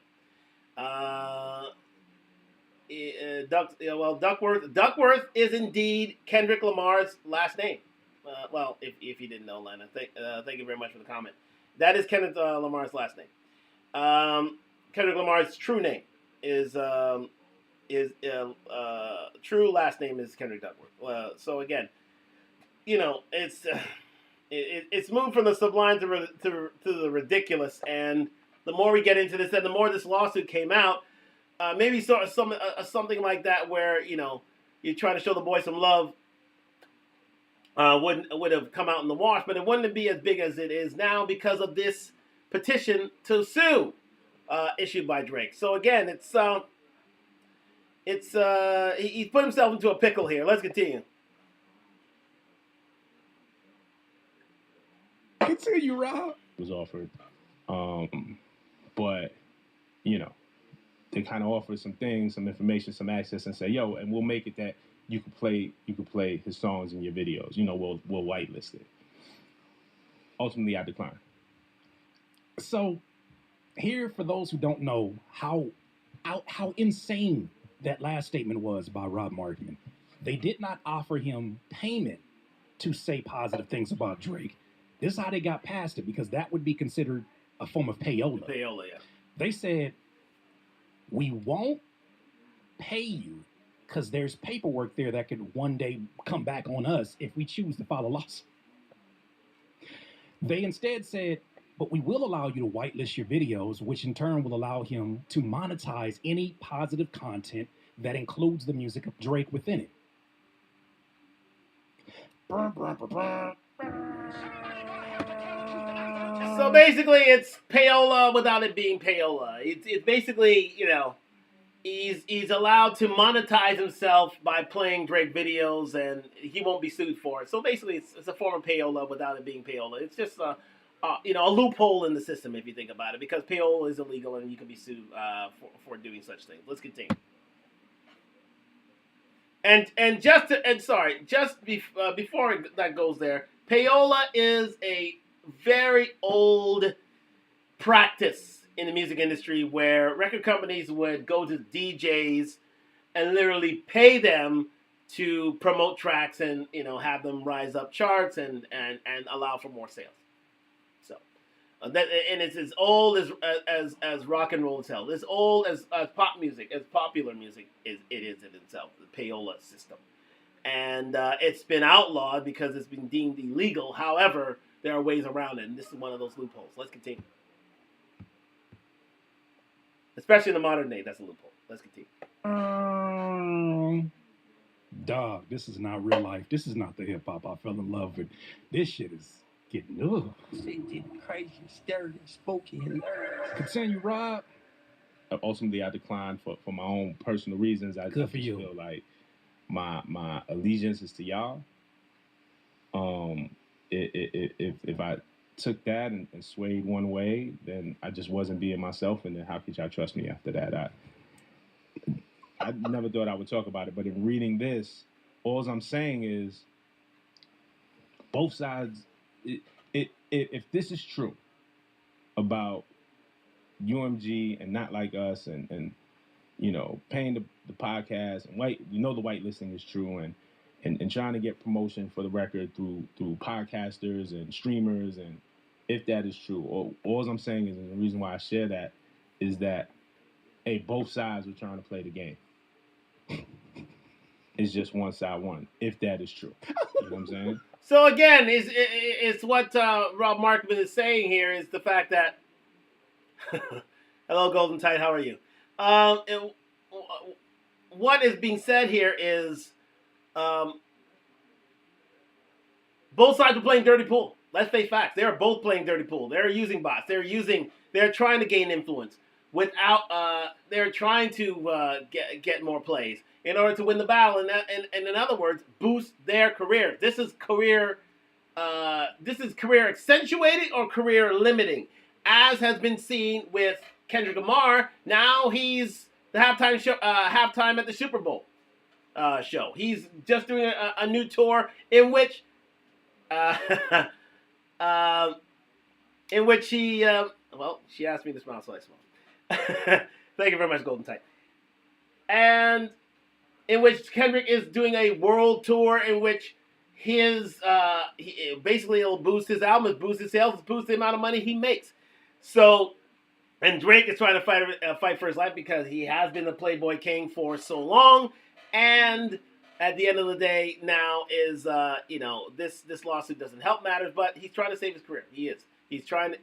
Duckworth is indeed Kendrick Lamar's last name. Well, if you didn't know, Lena, thank you very much for the comment. That is Kendrick Lamar's last name. Kendrick Lamar's true name is true last name is Kendrick Duckworth. So again, it's moved from the sublime to the ridiculous, and the more we get into this, and the more this lawsuit came out, maybe sort of something like that, where you try to show the boy some love, would have come out in the wash, but it wouldn't be as big as it is now because of this petition to sue issued by Drake. So again, he's put himself into a pickle here. Let's continue. Continue, Rob. Was offered, but they kind of offered some things, some information, some access, and say, "Yo, and we'll make it that you could play his songs in your videos. We'll whitelist it." Ultimately, I declined. So, here for those who don't know how insane that last statement was by Rob Markman, they did not offer him payment to say positive things about Drake. This is how they got past it, because that would be considered a form of payola. Payola, yeah. They said, we won't pay you because there's paperwork there that could one day come back on us if we choose to file a lawsuit. They instead said, but we will allow you to whitelist your videos, which in turn will allow him to monetize any positive content that includes the music of Drake within it. So basically, it's payola without it being payola. It's basically, he's allowed to monetize himself by playing Drake videos, and he won't be sued for it. So basically, it's a form of payola without it being payola. It's just a loophole in the system if you think about it, because payola is illegal and you can be sued for doing such things. Let's continue. Before that goes there, payola is a very old practice in the music industry where record companies would go to DJs and literally pay them to promote tracks and have them rise up charts and allow for more sales. So it's as old as rock and roll is hell. As old as pop music, as popular music is in itself, the payola system. And it's been outlawed because it's been deemed illegal. However, there are ways around it, and this is one of those loopholes. Let's continue. Especially in the modern day, that's a loophole. Let's continue. Dog, this is not real life. This is not the hip hop I fell in love with. This shit is getting Shit getting crazy, scary, spooky, and Continue, Rob. Ultimately, I declined for my own personal reasons. I Good for you. feel like my allegiance is to y'all. If I took that and swayed one way, then I just wasn't being myself, and then how could y'all trust me after that? I never thought I would talk about it, but in reading this, all I'm saying is both sides. If this is true about UMG and Not Like Us and paying the podcast and the whitelisting is true and trying to get promotion for the record through podcasters and streamers, and if that is true, all I'm saying is, and the reason why I share that is that, hey, both sides were trying to play the game. It's just one side won, if that is true. You know what I'm saying? So again, it's what Rob Markman is saying here is the fact that hello, Golden Tide, how are you? What is being said here is both sides are playing dirty pool. Let's face facts. They are both playing dirty pool. They're using bots. They're trying to gain influence without. They're trying to get more plays in order to win the battle, and in other words, boost their career. This is career accentuating or career limiting, as has been seen with Kendrick Lamar. Now he's the halftime show, halftime at the Super Bowl show. He's just doing a new tour in which, he, well, she asked me to smile, so I smile. Thank you very much, Golden Tide. And in which Kendrick is doing a world tour in which basically it'll boost his albums, boost his sales, boost the amount of money he makes. So, and Drake is trying to fight for his life because he has been the Playboy King for so long, and at the end of the day, now is this lawsuit doesn't help matters, but he's trying to save his career. He is. He's trying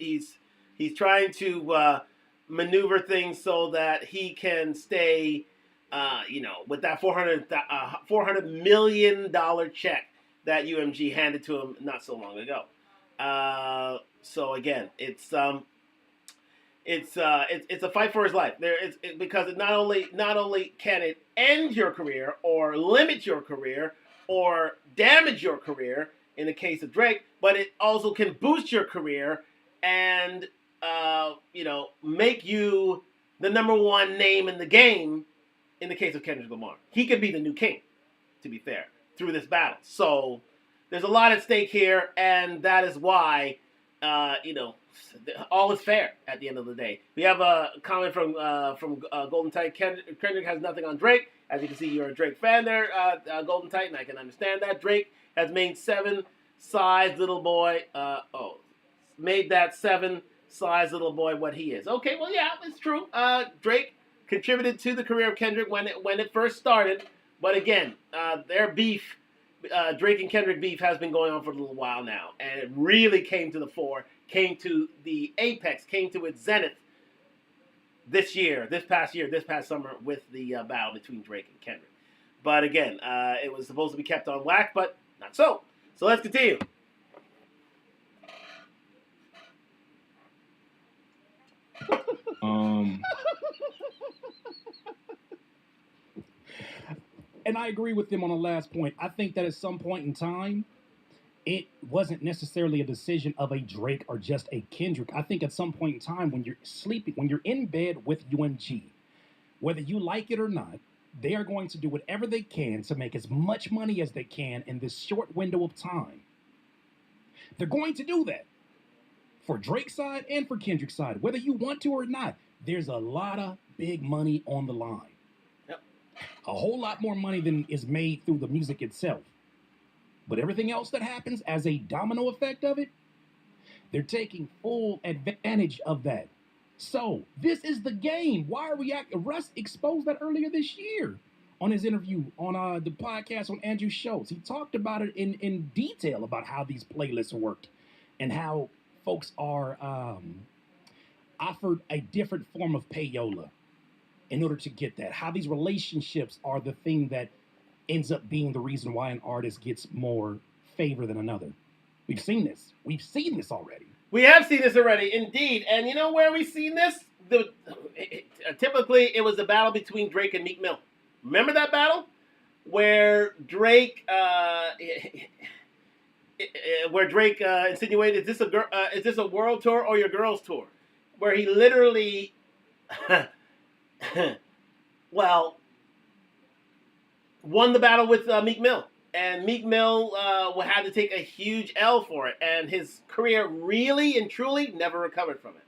to maneuver things so that he can stay, with that $400 million check that UMG handed to him not so long ago. So again, it's a fight for his life. Because it not only can it end your career or limit your career or damage your career in the case of Drake, but it also can boost your career and make you the number one name in the game. In the case of Kendrick Lamar, he could be the new king, to be fair, through this battle. So there's a lot at stake here, and that is why, all is fair at the end of the day. We have a comment from Golden Tide. Kendrick has nothing on Drake. As you can see, you're a Drake fan there, Golden Tide, and I can understand that. Drake has made 7-size little boy. Made that 7-size little boy what he is. Okay, well, yeah, it's true. Drake contributed to the career of Kendrick when it first started, but again, their beef, Drake and Kendrick beef, has been going on for a little while now, and it really came to the fore, came to the apex, came to its zenith this past summer with the battle between Drake and Kendrick. But again, it was supposed to be kept on wax, but not so. So let's continue. And I agree with them on the last point. I think that at some point in time, it wasn't necessarily a decision of a Drake or just a Kendrick. I think at some point in time, when you're sleeping, when you're in bed with UMG, whether you like it or not, they are going to do whatever they can to make as much money as they can in this short window of time. They're going to do that for Drake's side and for Kendrick's side, whether you want to or not. There's a lot of big money on the line. A whole lot more money than is made through the music itself. But everything else that happens as a domino effect of it, they're taking full advantage of that. So, this is the game. Why are we acting? Russ exposed that earlier this year on his interview on the podcast on Andrew Schultz. He talked about it in detail about how these playlists work and how folks are offered a different form of payola in order to get that. How these relationships are the thing that ends up being the reason why an artist gets more favor than another. We've seen this. We've seen this already. We have seen this already, indeed. And you know where we've seen this? Typically, it was a battle between Drake and Meek Mill. Remember that battle? Where Drake insinuated, is this a world tour or your girls tour? Where he literally... won the battle with Meek Mill. And Meek Mill had to take a huge L for it. And his career really and truly never recovered from it.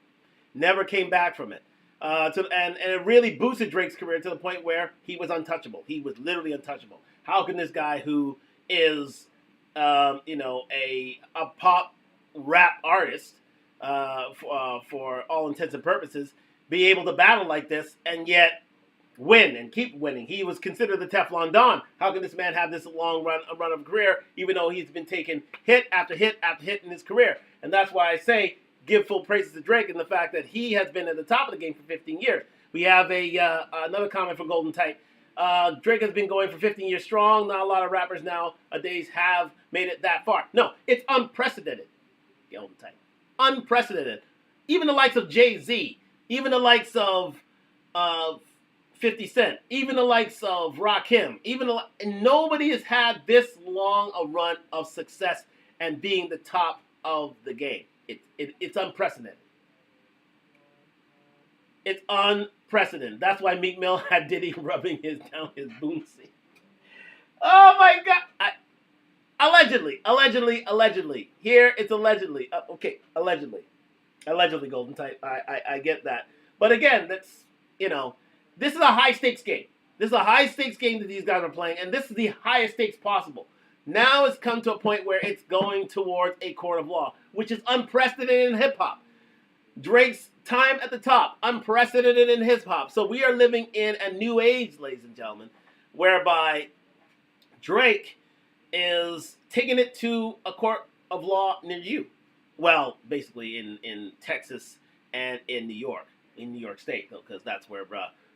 Never came back from it. And it really boosted Drake's career to the point where he was untouchable. He was literally untouchable. How can this guy who is, a pop rap artist for all intents and purposes, be able to battle like this and yet win and keep winning? He was considered the Teflon Don. How can this man have this long run of career, even though he's been taking hit after hit after hit in his career? And that's why I say give full praises to Drake and the fact that he has been at the top of the game for 15 years. We have another comment from Golden Tide. Drake has been going for 15 years strong. Not a lot of rappers nowadays have made it that far. No, it's unprecedented. Golden Tide. Unprecedented. Even the likes of Jay-Z, even the likes of 50 Cent, even the likes of Rakim, nobody has had this long a run of success and being the top of the game. It's unprecedented. It's unprecedented. That's why Meek Mill had Diddy rubbing down his boonesy. Oh my God! Allegedly. Here it's allegedly. Okay, allegedly, Golden Type. I get that, but again, that's this is a high stakes game. This is a high stakes game that these guys are playing, and this is the highest stakes possible. Now it's come to a point where it's going towards a court of law, which is unprecedented in hip hop. Drake's time at the top, unprecedented in hip hop. So we are living in a new age, ladies and gentlemen, whereby Drake is taking it to a court of law near you. Well, basically in Texas and in New York State, because that's where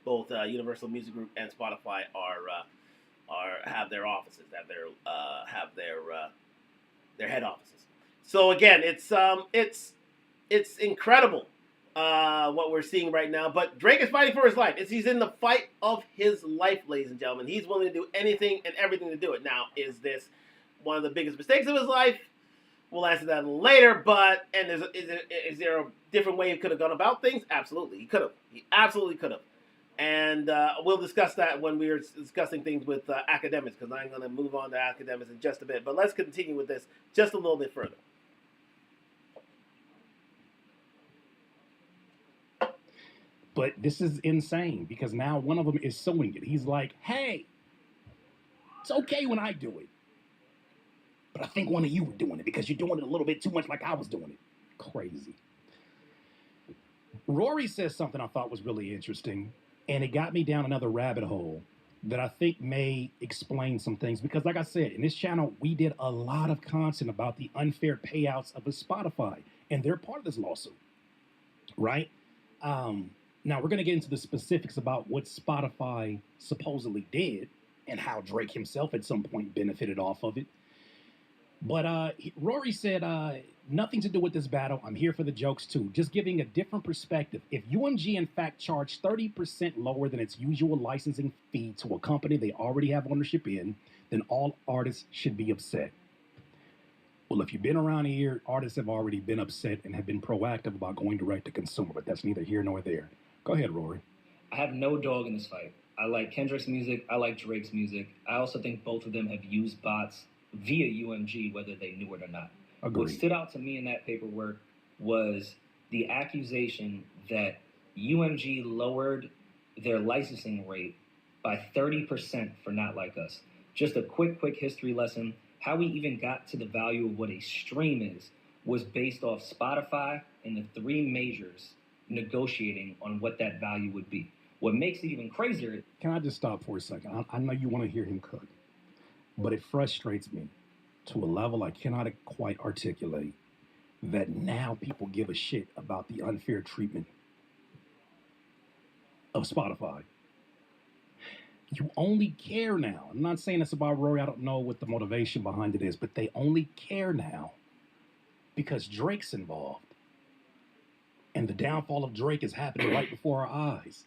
both Universal Music Group and Spotify have their offices, have their head offices. So again, it's incredible what we're seeing right now. But Drake is fighting for his life. He's in the fight of his life, ladies and gentlemen. He's willing to do anything and everything to do it. Now, is this one of the biggest mistakes of his life? We'll answer that a little later. But is there a different way he could have gone about things? Absolutely, he could have. He absolutely could have. And we'll discuss that when we're discussing things with academics, because I'm going to move on to academics in just a bit. But let's continue with this just a little bit further. But this is insane, because now one of them is suing it. He's like, hey, it's okay when I do it, but I think one of you were doing it because you're doing it a little bit too much like I was doing it. Crazy. Rory says something I thought was really interesting, and it got me down another rabbit hole that I think may explain some things. Because like I said, in this channel, we did a lot of content about the unfair payouts of Spotify, and they're part of this lawsuit, right? Now, we're going to get into the specifics about what Spotify supposedly did and how Drake himself at some point benefited off of it. But Rory said, nothing to do with this battle. I'm here for the jokes, too. Just giving a different perspective. If UMG, in fact, charged 30% lower than its usual licensing fee to a company they already have ownership in, then all artists should be upset. Well, if you've been around here, artists have already been upset and have been proactive about going direct to consumer, but that's neither here nor there. Go ahead, Rory. I have no dog in this fight. I like Kendrick's music. I like Drake's music. I also think both of them have used bots via UMG, whether they knew it or not. Agreed. What stood out to me in that paperwork was the accusation that UMG lowered their licensing rate by 30% for Not Like Us. Just a quick history lesson. How we even got to the value of what a stream is was based off Spotify and the three majors negotiating on what that value would be. What makes it even crazier... Can I just stop for a second? I know you want to hear him cook, but it frustrates me to a level I cannot quite articulate that now people give a shit about the unfair treatment of Spotify. You only care now. I'm not saying this about Rory. I don't know what the motivation behind it is, but they only care now because Drake's involved. And the downfall of Drake is happening right before our eyes.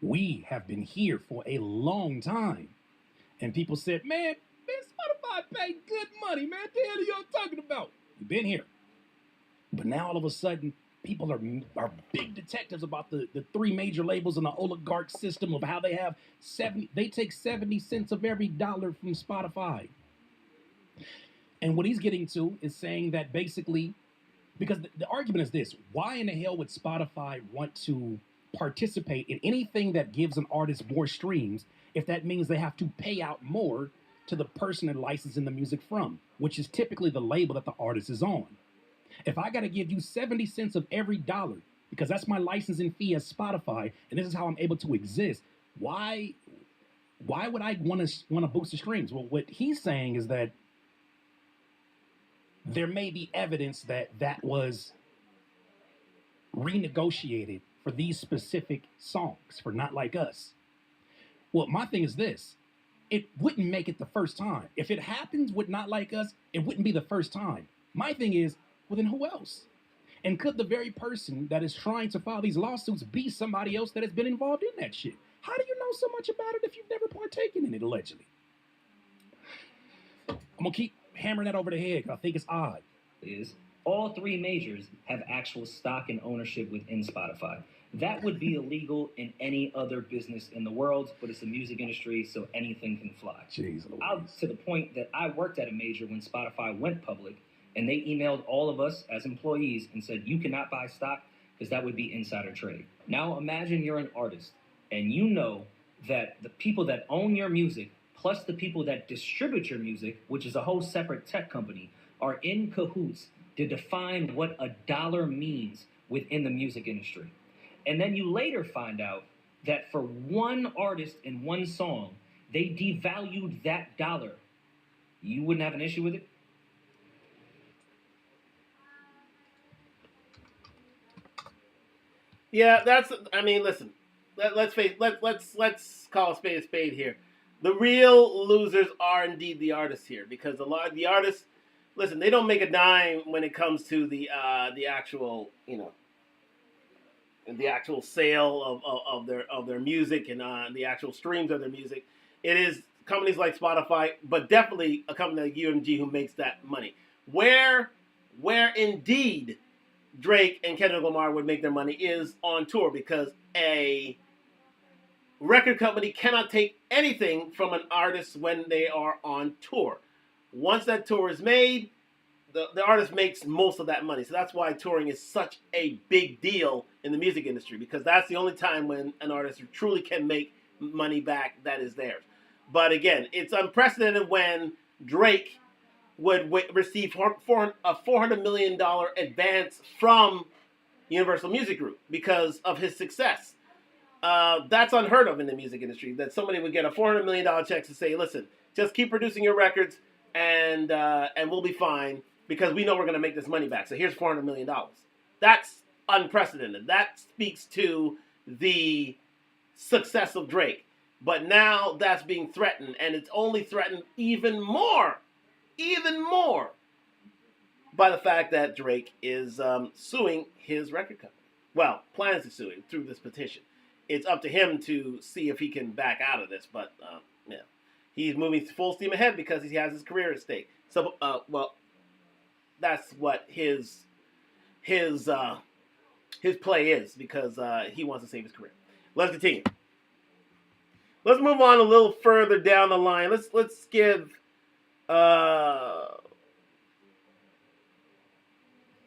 We have been here for a long time. And people said, man, Spotify paid good money, man. What the hell are y'all talking about? You've been here. But now all of a sudden, people are big detectives about the three major labels and the oligarch system of how they have they take 70 cents of every dollar from Spotify. And what he's getting to is saying that basically, because the argument is this: why in the hell would Spotify want to participate in anything that gives an artist more streams if that means they have to pay out more to the person they're licensing the music from, which is typically the label that the artist is on? If I got to give you 70 cents of every dollar, because that's my licensing fee as Spotify, and this is how I'm able to exist, why would I want to boost the streams? Well, what he's saying is that there may be evidence that was renegotiated for these specific songs, for Not Like Us. Well, my thing is this: it wouldn't make it the first time. If it happens with Not Like Us, it wouldn't be the first time. My thing is, well, then who else? And could the very person that is trying to file these lawsuits be somebody else that has been involved in that shit? How do you know so much about it if you've never partaken in it, allegedly? I'm going to keep hammering that over the head because I think it's odd. Is All three majors have actual stock and ownership within Spotify. That would be illegal in any other business in the world, but it's the music industry, so anything can fly. Jeez Louise. Out to the point that I worked at a major when Spotify went public, and they emailed all of us as employees and said, you cannot buy stock because that would be insider trade. Now imagine you're an artist, and you know that the people that own your music, plus the people that distribute your music, which is a whole separate tech company, are in cahoots to define what a dollar means within the music industry. And then you later find out that for one artist in one song, they devalued that dollar. You wouldn't have an issue with it? Yeah, that's. I mean, listen. Let's call a spade here. The real losers are indeed the artists here, because the artists, listen, they don't make a dime when it comes to the actual, the actual sale of their music and the actual streams of their music. It is companies like Spotify, but definitely a company like UMG who makes that money. Where indeed Drake and Kendrick Lamar would make their money is on tour, because a record company cannot take anything from an artist when they are on tour. Once that tour is made, the artist makes most of that money. So that's why touring is such a big deal in the music industry, because that's the only time when an artist truly can make money back that is theirs. But again, it's unprecedented when Drake would receive a $400 million advance from Universal Music Group because of his success. That's unheard of in the music industry, that somebody would get a $400 million check to say, listen, just keep producing your records and we'll be fine, because we know we're going to make this money back. So here's $400 million. That's unprecedented. That speaks to the success of Drake. But now that's being threatened, and it's only threatened even more by the fact that Drake is suing his record company. Well, plans to sue him through this petition. It's up to him to see if he can back out of this, but yeah, he's moving full steam ahead because he has his career at stake. So, well, that's what his play is, because he wants to save his career. Let's continue. Let's move on a little further down the line. Let's give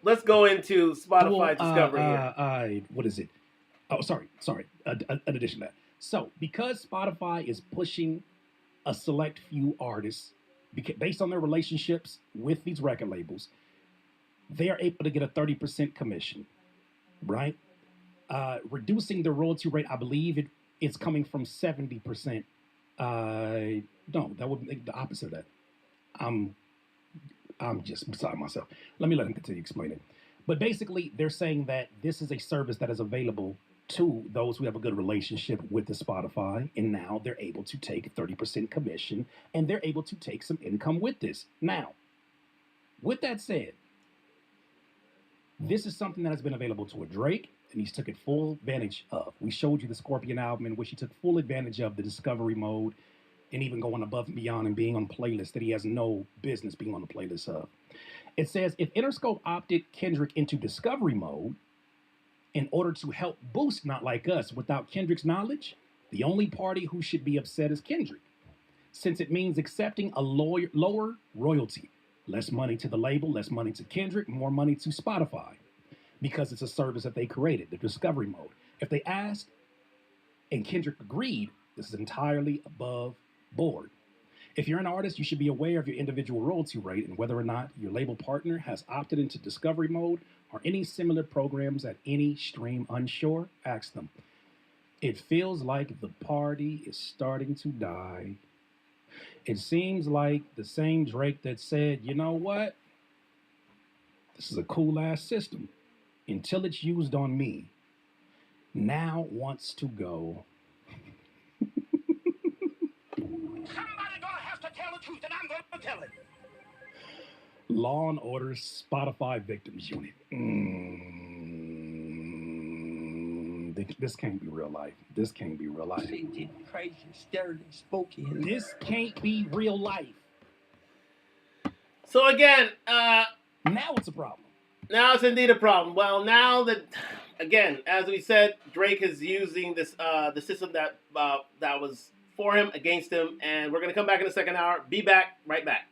let's go into Spotify Discovery here. What is it? Oh, sorry. An addition to that. So, because Spotify is pushing a select few artists, based on their relationships with these record labels, they are able to get a 30% commission, right? Reducing the royalty rate, I believe it's coming from 70%. No, that would make the opposite of that. I'm just beside myself. Let him continue explaining. But basically, they're saying that this is a service that is available to those who have a good relationship with the Spotify, and now they're able to take 30% commission, and they're able to take some income with this. Now, with that said, this is something that has been available to a Drake, and he's took it full advantage of. We showed you the Scorpion album in which he took full advantage of the discovery mode, and even going above and beyond and being on playlists that he has no business being on the playlist of. It says, if Interscope opted Kendrick into discovery mode in order to help boost Not Like Us without Kendrick's knowledge, the only party who should be upset is Kendrick, since it means accepting a lower royalty, less money to the label, less money to Kendrick, more money to Spotify, because it's a service that they created, the discovery mode. If they asked and Kendrick agreed, this is entirely above board. If you're an artist, you should be aware of your individual royalty rate and whether or not your label partner has opted into discovery mode or any similar programs at any stream. Unsure? Ask them. It feels like the party is starting to die. It seems like the same Drake that said, you know what? This is a cool ass system until it's used on me, now wants to go. Somebody gonna have to tell the truth, and I'm gonna tell it. Law and Order Spotify Victims Unit. This can't be real life. This can't be real life. They did crazy, scared, and spooky. And This can't be real life. So again, Now it's a problem. Now it's indeed a problem. Well, now that, again, as we said, Drake is using this the system that that was for him against him, and we're gonna come back in the second hour. Be back, right back.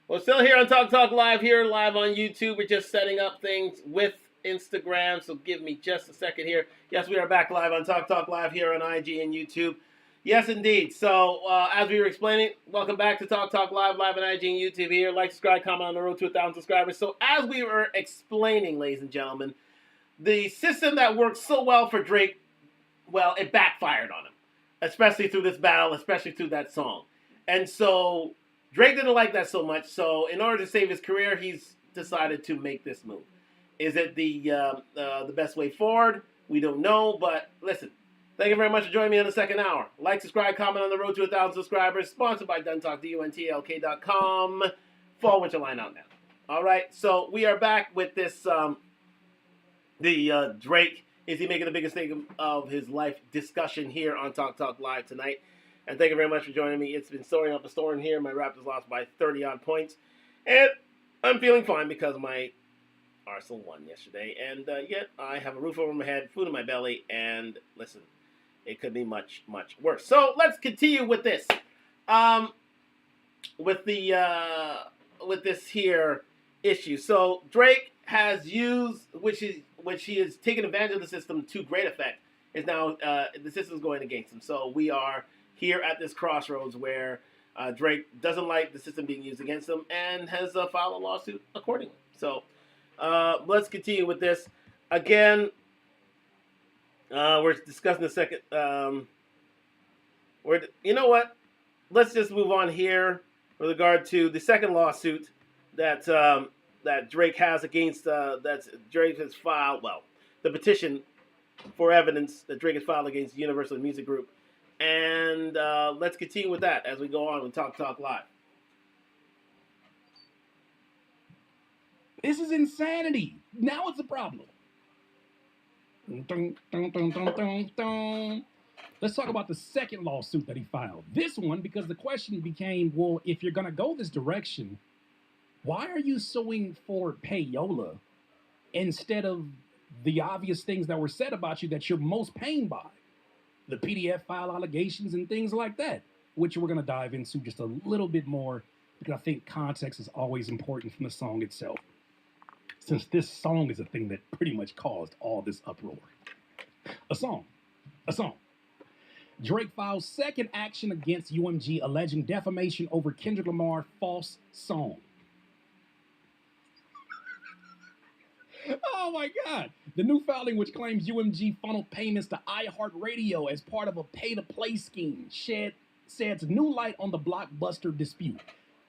We're still here on Talk Talk Live, here live on YouTube. We're just setting up things with Instagram, so give me just a second here. Yes, we are back live on Talk Talk Live here on IG and YouTube. Yes, indeed. So, as we were explaining, welcome back to Talk Talk Live, live on IG and YouTube here. Like, subscribe, comment on the road to 1,000 subscribers. So, as we were explaining, ladies and gentlemen, the system that worked so well for Drake, well, it backfired on him, especially through this battle, especially through that song. And so Drake didn't like that so much, so in order to save his career, he's decided to make this move. Is it the best way forward? We don't know, but listen, thank you very much for joining me on the second hour. Like, subscribe, comment on the road to 1,000 subscribers, sponsored by Duntalk, DUNTLK.com. Fall winter line out now. All right, so we are back with this, Drake, is he making the biggest thing of his life discussion here on Talk Talk Live tonight. And thank you very much for joining me. It's been soaring up a storm here. My Raptors lost by 30-odd points. And I'm feeling fine because my Arsenal won yesterday. And yet I have a roof over my head, food in my belly, and listen, it could be much, much worse. So let's continue with this. With this here issue. So Drake has used, which he has taken advantage of the system to great effect, is now the system is going against him. So we are here at this crossroads where Drake doesn't like the system being used against him and has filed a lawsuit accordingly. So let's continue with this. Again, we're discussing the second. You know what? Let's just move on here with regard to the second lawsuit that that Drake has against that Drake has filed. Well, the petition for evidence that Drake has filed against Universal Music Group. And let's continue with that as we go on with Talk Talk Live. This is insanity. Now it's a problem. Dun, dun, dun, dun, dun, dun. Let's talk about the second lawsuit that he filed. This one, because the question became, well, if you're going to go this direction, why are you suing for payola instead of the obvious things that were said about you that you're most pained by? The PDF file allegations and things like that, which we're going to dive into just a little bit more because I think context is always important from the song itself, since this song is a thing that pretty much caused all this uproar. A song. Drake files second action against UMG alleging defamation over Kendrick Lamar false song. Oh my God. The new filing, which claims UMG funneled payments to iHeartRadio as part of a pay-to-play scheme, sheds new light on the Blockbuster dispute.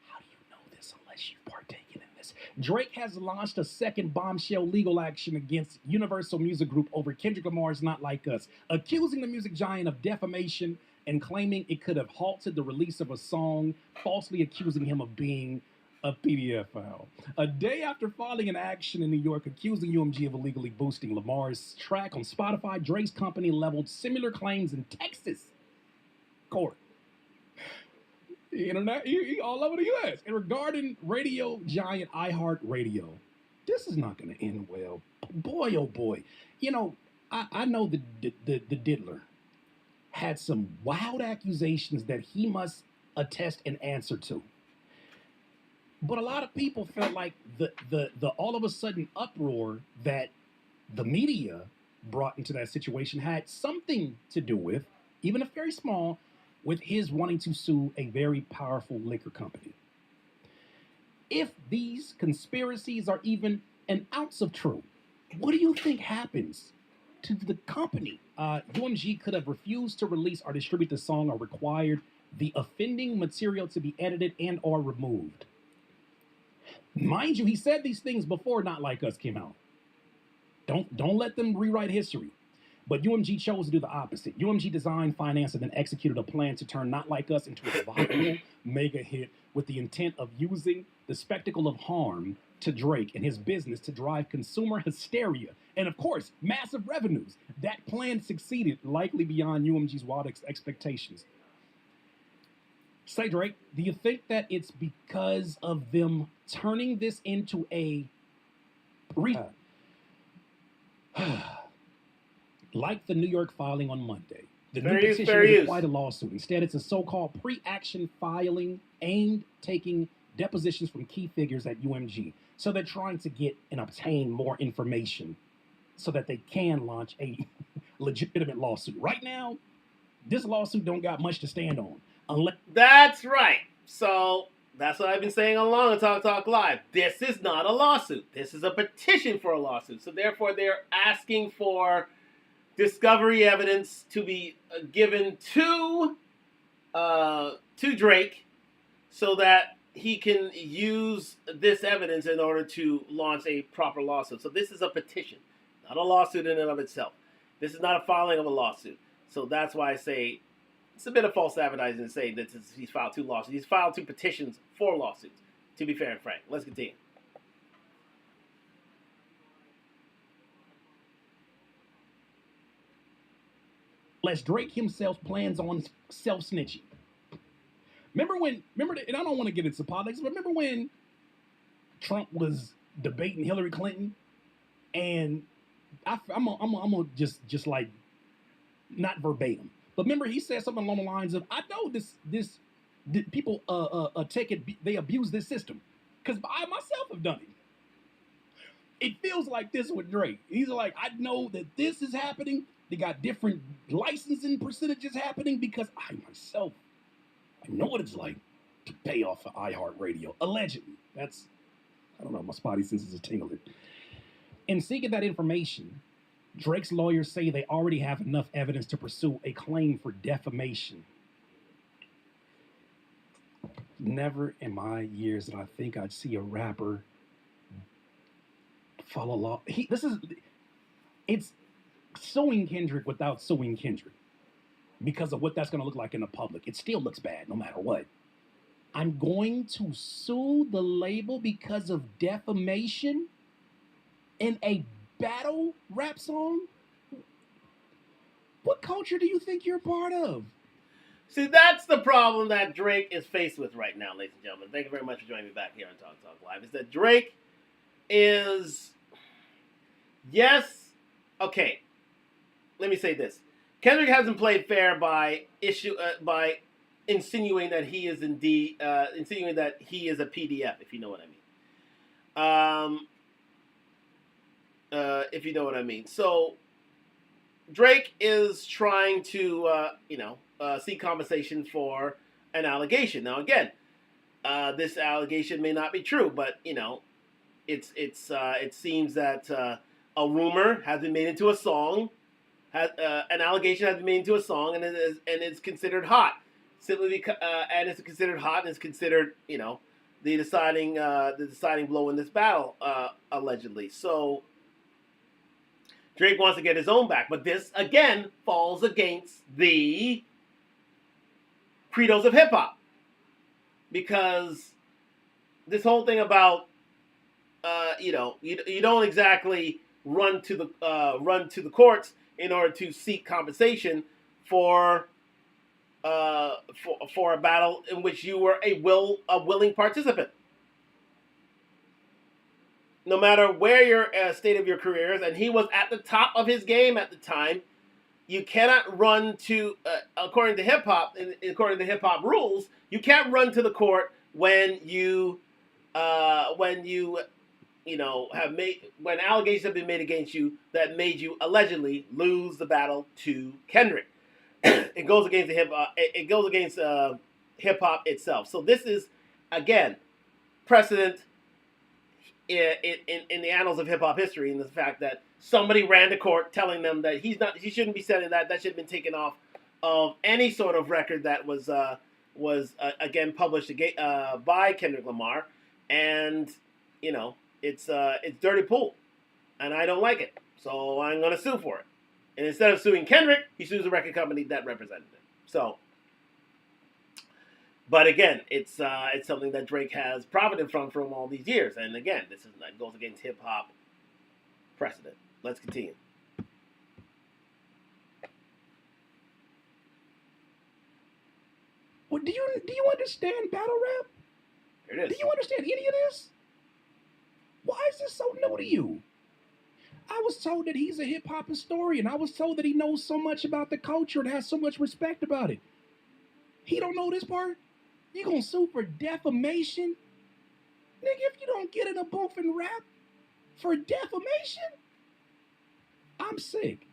How do you know this unless you've partaken in this? Drake has launched a second bombshell legal action against Universal Music Group over Kendrick Lamar's Not Like Us, accusing the music giant of defamation and claiming it could have halted the release of a song, falsely accusing him of being a PDF file. A day after filing an action in New York accusing UMG of illegally boosting Lamar's track on Spotify, Drake's company leveled similar claims in Texas court. Internet, all over the U.S. And regarding radio giant iHeartRadio, this is not going to end well. Boy, oh boy. You know, I know the diddler had some wild accusations that he must attest and answer to. But a lot of people felt like the all of a sudden uproar that the media brought into that situation had something to do with, even if very small, with his wanting to sue a very powerful liquor company. If these conspiracies are even an ounce of truth, what do you think happens to the company? UMG could have refused to release or distribute the song or required the offending material to be edited and or removed. Mind you, he said these things before Not Like Us came out. Don't let them rewrite history. But UMG chose to do the opposite. UMG designed, financed, and then executed a plan to turn Not Like Us into a viral mega hit with the intent of using the spectacle of harm to Drake and his business to drive consumer hysteria and, of course, massive revenues. That plan succeeded, likely beyond UMG's wildest expectations. Say, Drake, do you think that it's because of them turning this into a like the New York filing on Monday? The new petition is quite a lawsuit. Instead, it's a so-called pre-action filing aimed taking depositions from key figures at UMG. So they're trying to get and obtain more information so that they can launch a legitimate lawsuit. Right now, this lawsuit don't got much to stand on. That's right. So that's what I've been saying all along on Talk Live. This is not a lawsuit. This is a petition for a lawsuit. So therefore, they're asking for discovery evidence to be given to Drake so that he can use this evidence in order to launch a proper lawsuit. So this is a petition, not a lawsuit in and of itself. This is not a filing of a lawsuit. So that's why I say it's a bit of false advertising to say that he's filed 2 lawsuits. He's filed 2 petitions for lawsuits, to be fair and frank. Let's continue. Unless Drake himself plans on self-snitching. Remember, and I don't want to get into politics, but remember when Trump was debating Hillary Clinton, and I'm gonna just like, not verbatim, but remember he said something along the lines of, "I know this people take it, they abuse this system, because I myself have done it." It feels like this with Drake. He's like, "I know that this is happening. They got different licensing percentages happening because I myself, I know what it's like to pay off for iHeartRadio." Allegedly. I don't know, my spotty senses are tingling. In seeking that information, Drake's lawyers say they already have enough evidence to pursue a claim for defamation. Never in my years did I think I'd see a rapper follow law. It's suing Kendrick without suing Kendrick because of what that's going to look like in the public. It still looks bad no matter what. I'm going to sue the label because of defamation in a battle rap song? What culture do you think you're part of? See, that's the problem that Drake is faced with right now, ladies and gentlemen. Thank you very much for joining me back here on Talk Live. Is that Drake is, yes, okay. Let me say this: Kendrick hasn't played fair by insinuating that he is insinuating that he is a PDF, if you know what I mean. If you know what I mean. So Drake is trying to, seek compensation for an allegation. Now, again, this allegation may not be true, but it seems that a rumor has been made into a song. An allegation has been made into a song, and it's considered hot. Simply because, and it's considered hot, and it's considered, the deciding blow in this battle, allegedly. So Drake wants to get his own back, but this again falls against the credos of hip hop, because this whole thing about you don't exactly run to the courts in order to seek compensation for a battle in which you were a willing participant. No matter where your state of your career is, and he was at the top of his game at the time, you cannot run to, according to hip hop rules, you can't run to the court when when allegations have been made against you that made you allegedly lose the battle to Kendrick. It goes against the hip hop. It goes against hip hop itself. So this is again precedent in the annals of hip hop history, in the fact that somebody ran to court telling them that he shouldn't be saying that should have been taken off of any sort of record that was again published by Kendrick Lamar, and it's dirty pool, and I don't like it, so I'm gonna sue for it. And instead of suing Kendrick, he sues a record company that represented him. So, but again, it's something that Drake has profited from all these years. And again, this goes against hip hop precedent. Let's continue. Well, do you understand battle rap? Here it is. Do you understand any of this? Why is this so new to you? I was told that he's a hip hop historian. I was told that he knows so much about the culture and has so much respect about it. He don't know this part? You gonna sue for defamation? Nigga, if you don't get in a booth and rap for defamation, I'm sick.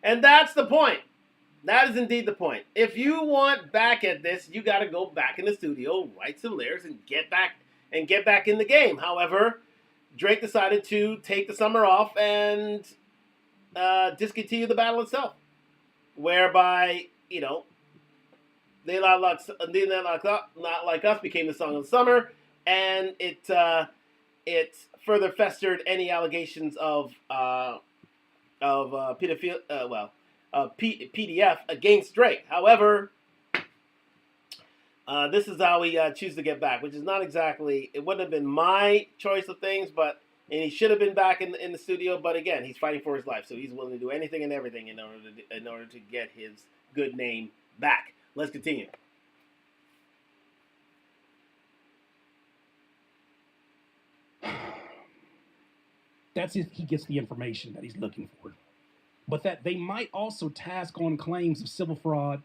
And that's the point. That is indeed the point. If you want back at this, you got to go back in the studio, write some lyrics, and get back in the game. However, Drake decided to take the summer off and discontinue the battle itself, whereby They Not Like Us became the song of the summer, and it further festered any allegations of PDF against Drake. However, this is how we choose to get back, which is not exactly, it wouldn't have been my choice of things, and he should have been back in the studio, but again, he's fighting for his life, so he's willing to do anything and everything in order to get his good name back. Let's continue. That's if he gets the information that he's looking for. But that they might also task on claims of civil fraud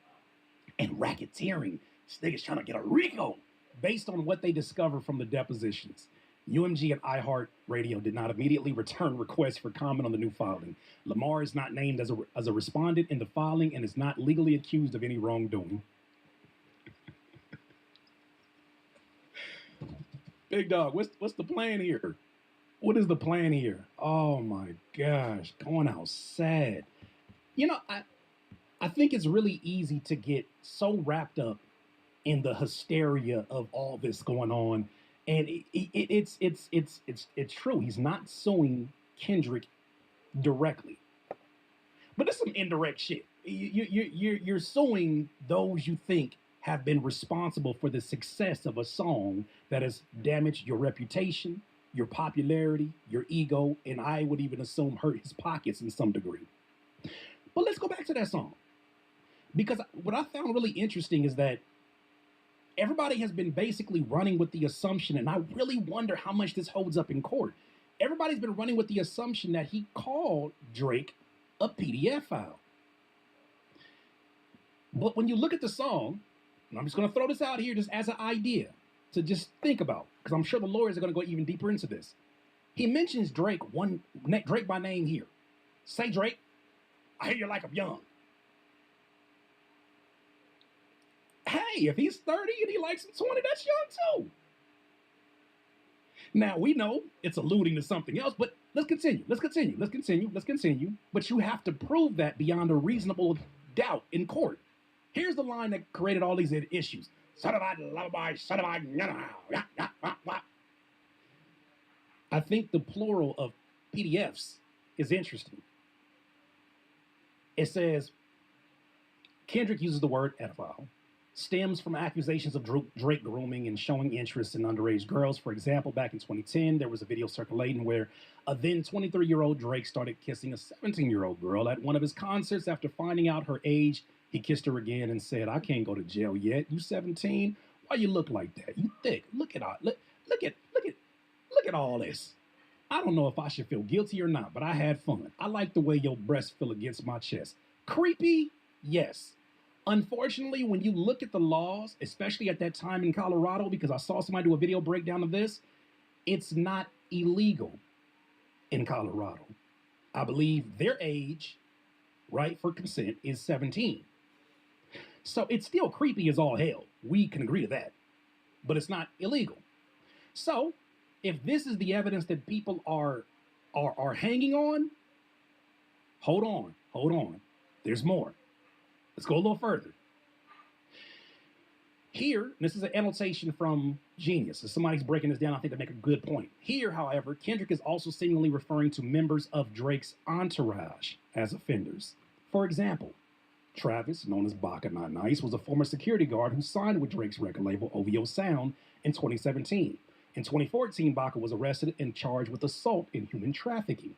and racketeering. This nigga's trying to get a RICO based on what they discover from the depositions. UMG and iHeartRadio did not immediately return requests for comment on the new filing. Lamar is not named as a respondent in the filing and is not legally accused of any wrongdoing. Big dog, what's the plan here? What is the plan here? Oh my gosh, going out sad. I think it's really easy to get so wrapped up in the hysteria of all this going on, and it's true. He's not suing Kendrick directly, but it's some indirect shit. You're suing those you think have been responsible for the success of a song that has damaged your reputation, your popularity, your ego, and I would even assume hurt his pockets in some degree. But let's go back to that song. Because what I found really interesting is that everybody has been basically running with the assumption, and I really wonder how much this holds up in court. Everybody's been running with the assumption that he called Drake a PDF file. But when you look at the song, and I'm just going to throw this out here just as an idea to just think about, because I'm sure the lawyers are going to go even deeper into this. He mentions Drake by name here. Say, Drake, I hear you like I'm young. Hey, if he's 30 and he likes him 20, that's young too. Now, we know it's alluding to something else, but let's continue. But you have to prove that beyond a reasonable doubt in court. Here's the line that created all these issues. I think the plural of PDFs is interesting. It says, Kendrick uses the word pedophile, stems from accusations of Drake grooming and showing interest in underage girls. For example, back in 2010, there was a video circulating where a then 23-year-old Drake started kissing a 17-year-old girl at one of his concerts. After finding out her age, he kissed her again and said, I can't go to jail yet. You 17? Why you look like that? You thick. Look at all this. I don't know if I should feel guilty or not, but I had fun. I like the way your breasts feel against my chest. Creepy? Yes. Unfortunately, when you look at the laws, especially at that time in Colorado, because I saw somebody do a video breakdown of this, it's not illegal in Colorado. I believe their age, right, for consent is 17. So it's still creepy as all hell. We can agree to that. But it's not illegal. So if this is the evidence that people are hanging on, hold on. There's more. Let's go a little further. Here, this is an annotation from Genius. If somebody's breaking this down, I think they make a good point. Here, however, Kendrick is also seemingly referring to members of Drake's entourage as offenders. For example, Travis, known as Baka Not Nice, was a former security guard who signed with Drake's record label OVO Sound in 2017. In 2014, Baka was arrested and charged with assault and human trafficking.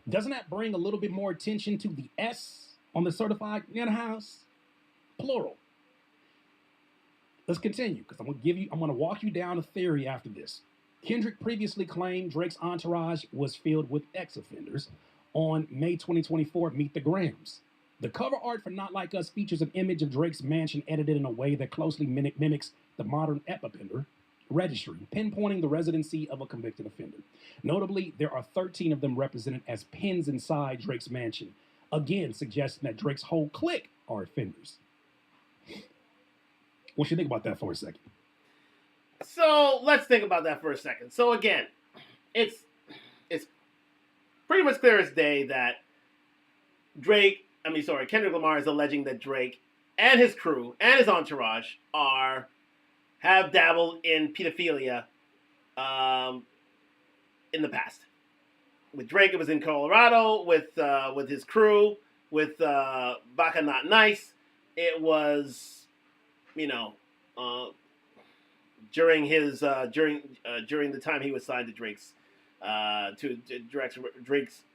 Doesn't that bring a little bit more attention to the S on the certified in-house? Plural. Let's continue, because I'm going to walk you down a theory after this. Kendrick previously claimed Drake's entourage was filled with ex-offenders. On May 2024, Meet the Grams. The cover art for Not Like Us features an image of Drake's mansion edited in a way that closely mimics the modern epipender registry, pinpointing the residency of a convicted offender. Notably, there are 13 of them represented as pins inside Drake's mansion, again suggesting that Drake's whole clique are offenders. What you think about that for a second? So let's think about that for a second. So again, it's pretty much clear as day that Kendrick Lamar is alleging that Drake and his crew and his entourage have dabbled in pedophilia in the past. With Drake, it was in Colorado with his crew. With Baka Not Nice, it was, during the time he was signed to Drake's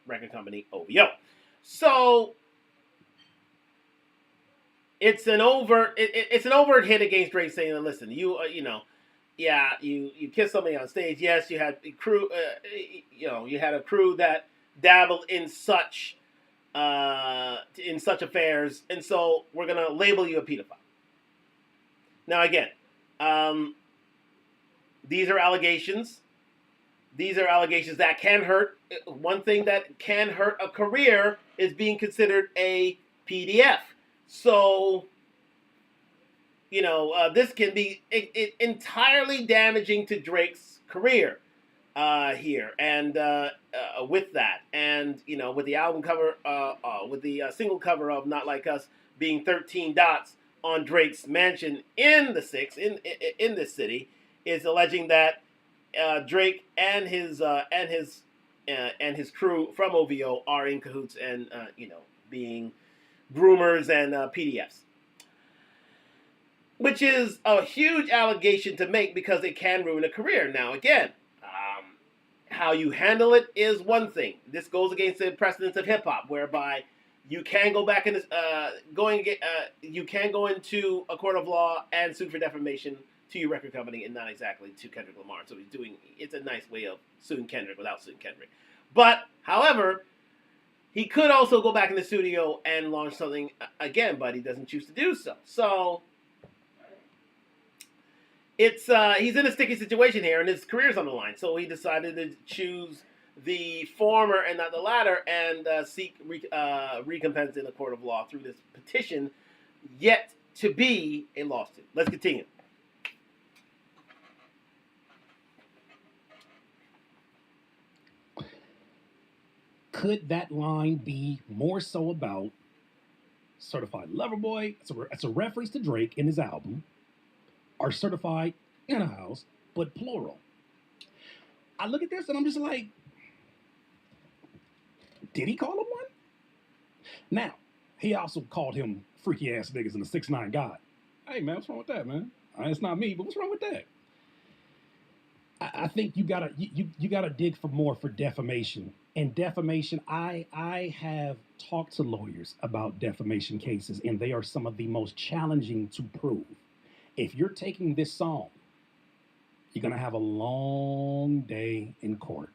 record company OVO. So it's an overt hit against Drake, saying, "Listen, you kissed somebody on stage. Yes, you had a crew. You had a crew that dabbled in such affairs, and so we're gonna label you a pedophile." Now, again, these are allegations. These are allegations that can hurt. One thing that can hurt a career is being considered a PDF. So, this can be entirely damaging to Drake's career here. And with that, and with the album cover, with the single cover of Not Like Us being 13 dots on Drake's mansion in the six in this city, is alleging that Drake and his crew from OVO are in cahoots and being groomers and PDFs, which is a huge allegation to make because it can ruin a career. Now, again, how you handle it is one thing. This goes against the precedents of hip hop, whereby you can go back in you can go into a court of law and sue for defamation to your record company and not exactly to Kendrick Lamar. So it's a nice way of suing Kendrick without suing Kendrick. But, however, he could also go back in the studio and launch something again, but he doesn't choose to do so. So he's in a sticky situation here, and his career's on the line. So he decided to choose the former and not the latter, and seek recompense in the court of law through this petition, yet to be a lawsuit. Let's continue. Could that line be more so about Certified Lover Boy? It's a reference to Drake in his album, or Certified in a House, but plural. I look at this and I'm just like, did he call him one? Now, he also called him freaky ass niggas and a 6ix9ine God. Hey man, what's wrong with that, man? It's not me, but what's wrong with that? I think you gotta dig for more for defamation. And defamation, I have talked to lawyers about defamation cases, and they are some of the most challenging to prove. If you're taking this song, you're gonna have a long day in court.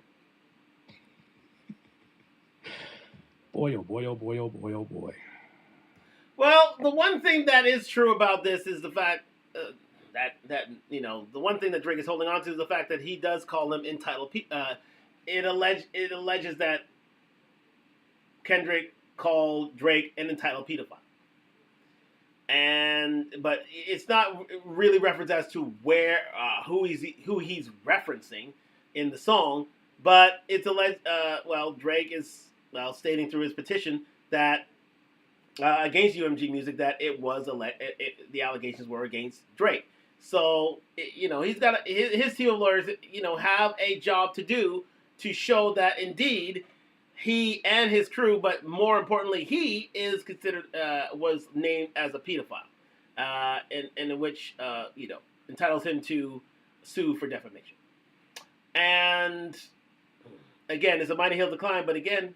Boy, oh boy, oh boy, oh boy, oh boy. Well, the one thing that is true about this is the fact that the one thing that Drake is holding on to is the fact that he does call them entitled. It alleges that Kendrick called Drake an entitled pedophile, but it's not really referenced as to where who he's referencing in the song. But it's alleged. Drake is stating through his petition that against UMG Music that the allegations were against Drake. So he's got his team of lawyers have a job to do to show that indeed he and his crew, but more importantly, he is considered was named as a pedophile, in which entitles him to sue for defamation. And again, it's a mighty hill to climb, but again,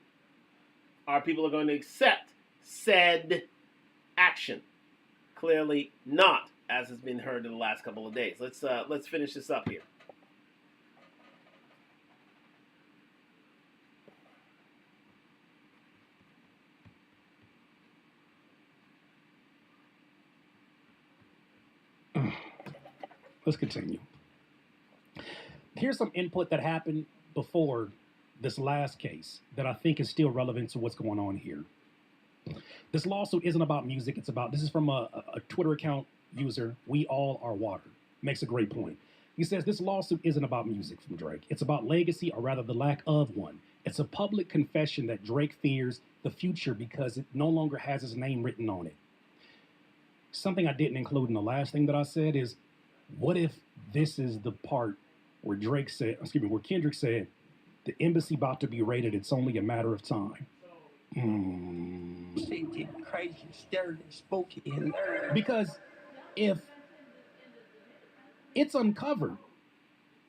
our people are going to accept said action. Clearly not, as has been heard in the last couple of days. Let's finish this up here. Let's continue. Here's some input that happened before this last case that I think is still relevant to what's going on here. This lawsuit isn't about music. This is from a Twitter account user, We All Are Water. Makes a great point. He says this lawsuit isn't about music from Drake. It's about legacy, or rather the lack of one. It's a public confession that Drake fears the future because it no longer has his name written on it. Something I didn't include in the last thing that I said is, what if this is the part where Kendrick said, the embassy about to be raided, it's only a matter of time. They get crazy, stirred, and spooky, and because if it's uncovered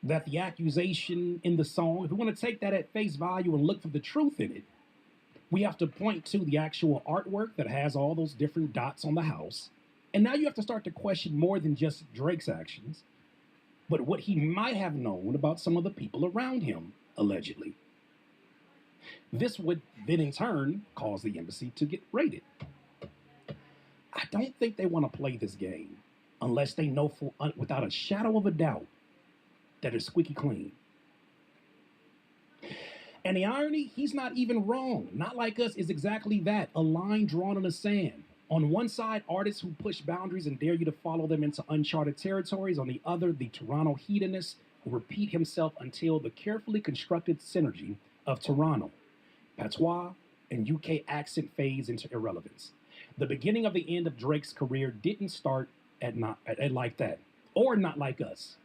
that the accusation in the song, if we want to take that at face value and look for the truth in it, we have to point to the actual artwork that has all those different dots on the house. And now you have to start to question more than just Drake's actions, but what he might have known about some of the people around him, allegedly. This would then in turn cause the embassy to get raided. I don't think they want to play this game unless they know without a shadow of a doubt that it's squeaky clean. And the irony, he's not even wrong. Not Like Us is exactly that, a line drawn in the sand. On one side, artists who push boundaries and dare you to follow them into uncharted territories. On the other, the Toronto hedonist who repeat himself until the carefully constructed synergy of Toronto, patois, and UK accent fades into irrelevance. The beginning of the end of Drake's career didn't start at Like That, or Not Like Us.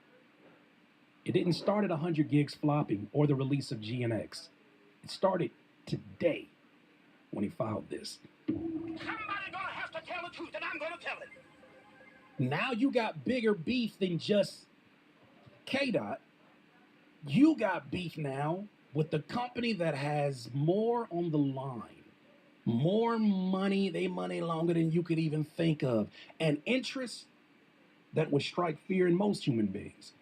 It didn't start at 100 gigs flopping or the release of GNX. It started today when he filed this. Somebody gonna have to tell the truth, and I'm gonna tell it. Now you got bigger beef than just K-Dot. You got beef now with the company that has more on the line, more money, they money longer than you could even think of, and interests that would strike fear in most human beings.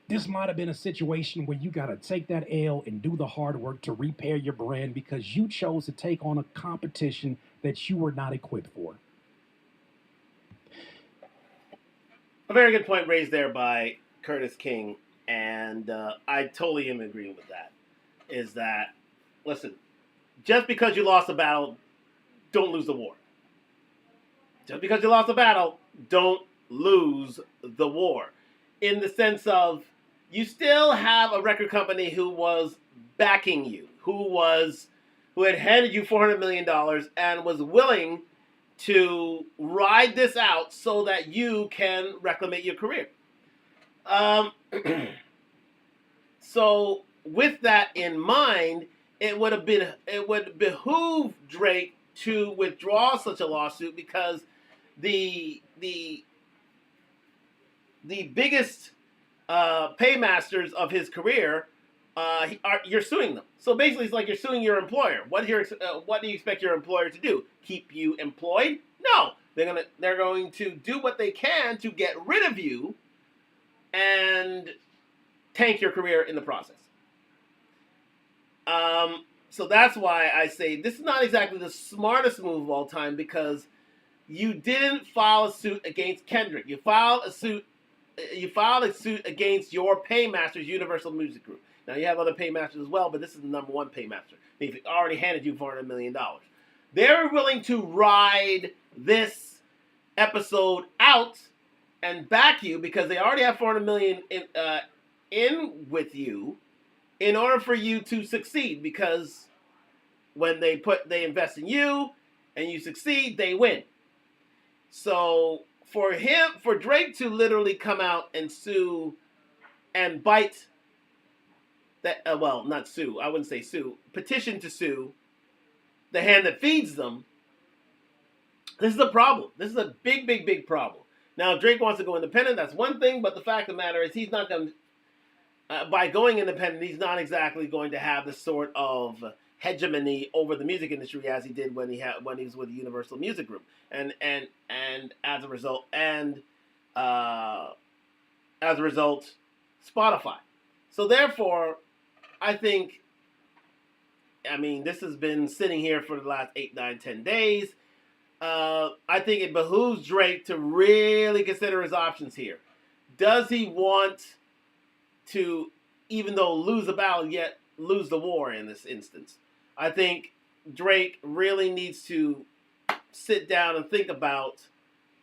This might have been a situation where you got to take that L and do the hard work to repair your brand because you chose to take on a competition that you were not equipped for. A very good point raised there by Curtis King, and I totally am agreeing with that. Is that, listen, just because you lost a battle, don't lose the war. Just because you lost a battle, don't lose the war. In the sense of, you still have a record company who was backing you, who had handed you $400 million and was willing to ride this out so that you can reclaim your career. So with that in mind, it would behoove Drake to withdraw such a lawsuit because the biggest paymasters of his career, you're suing them. So basically, it's like you're suing your employer. What do you expect your employer to do? Keep you employed? No, they're going to do what they can to get rid of you and tank your career in the process. So that's why I say this is not exactly the smartest move of all time, because you didn't file a suit against Kendrick. You filed a suit against your paymasters, Universal Music Group. Now, you have other paymasters as well, but this is the number one paymaster. They've already handed you $400 million. They're willing to ride this episode out and back you because they already have $400 million in with you in order for you to succeed, because when they invest in you and you succeed, they win. So for Drake to literally come out and sue and bite that, well, not sue, I wouldn't say sue, petition to sue the hand that feeds them, this is a problem. This is a big, big, big problem. Now, if Drake wants to go independent, that's one thing, but the fact of the matter is he's not going to, by going independent, he's not exactly going to have the sort of hegemony over the music industry as he did when he was with the Universal Music Group, and as a result, Spotify. So therefore, I mean, this has been sitting here for the last 8, 9, 10 days. I think it behooves Drake to really consider his options here. Does he want to, even though lose the battle, yet lose the war in this instance? I think Drake really needs to sit down and think about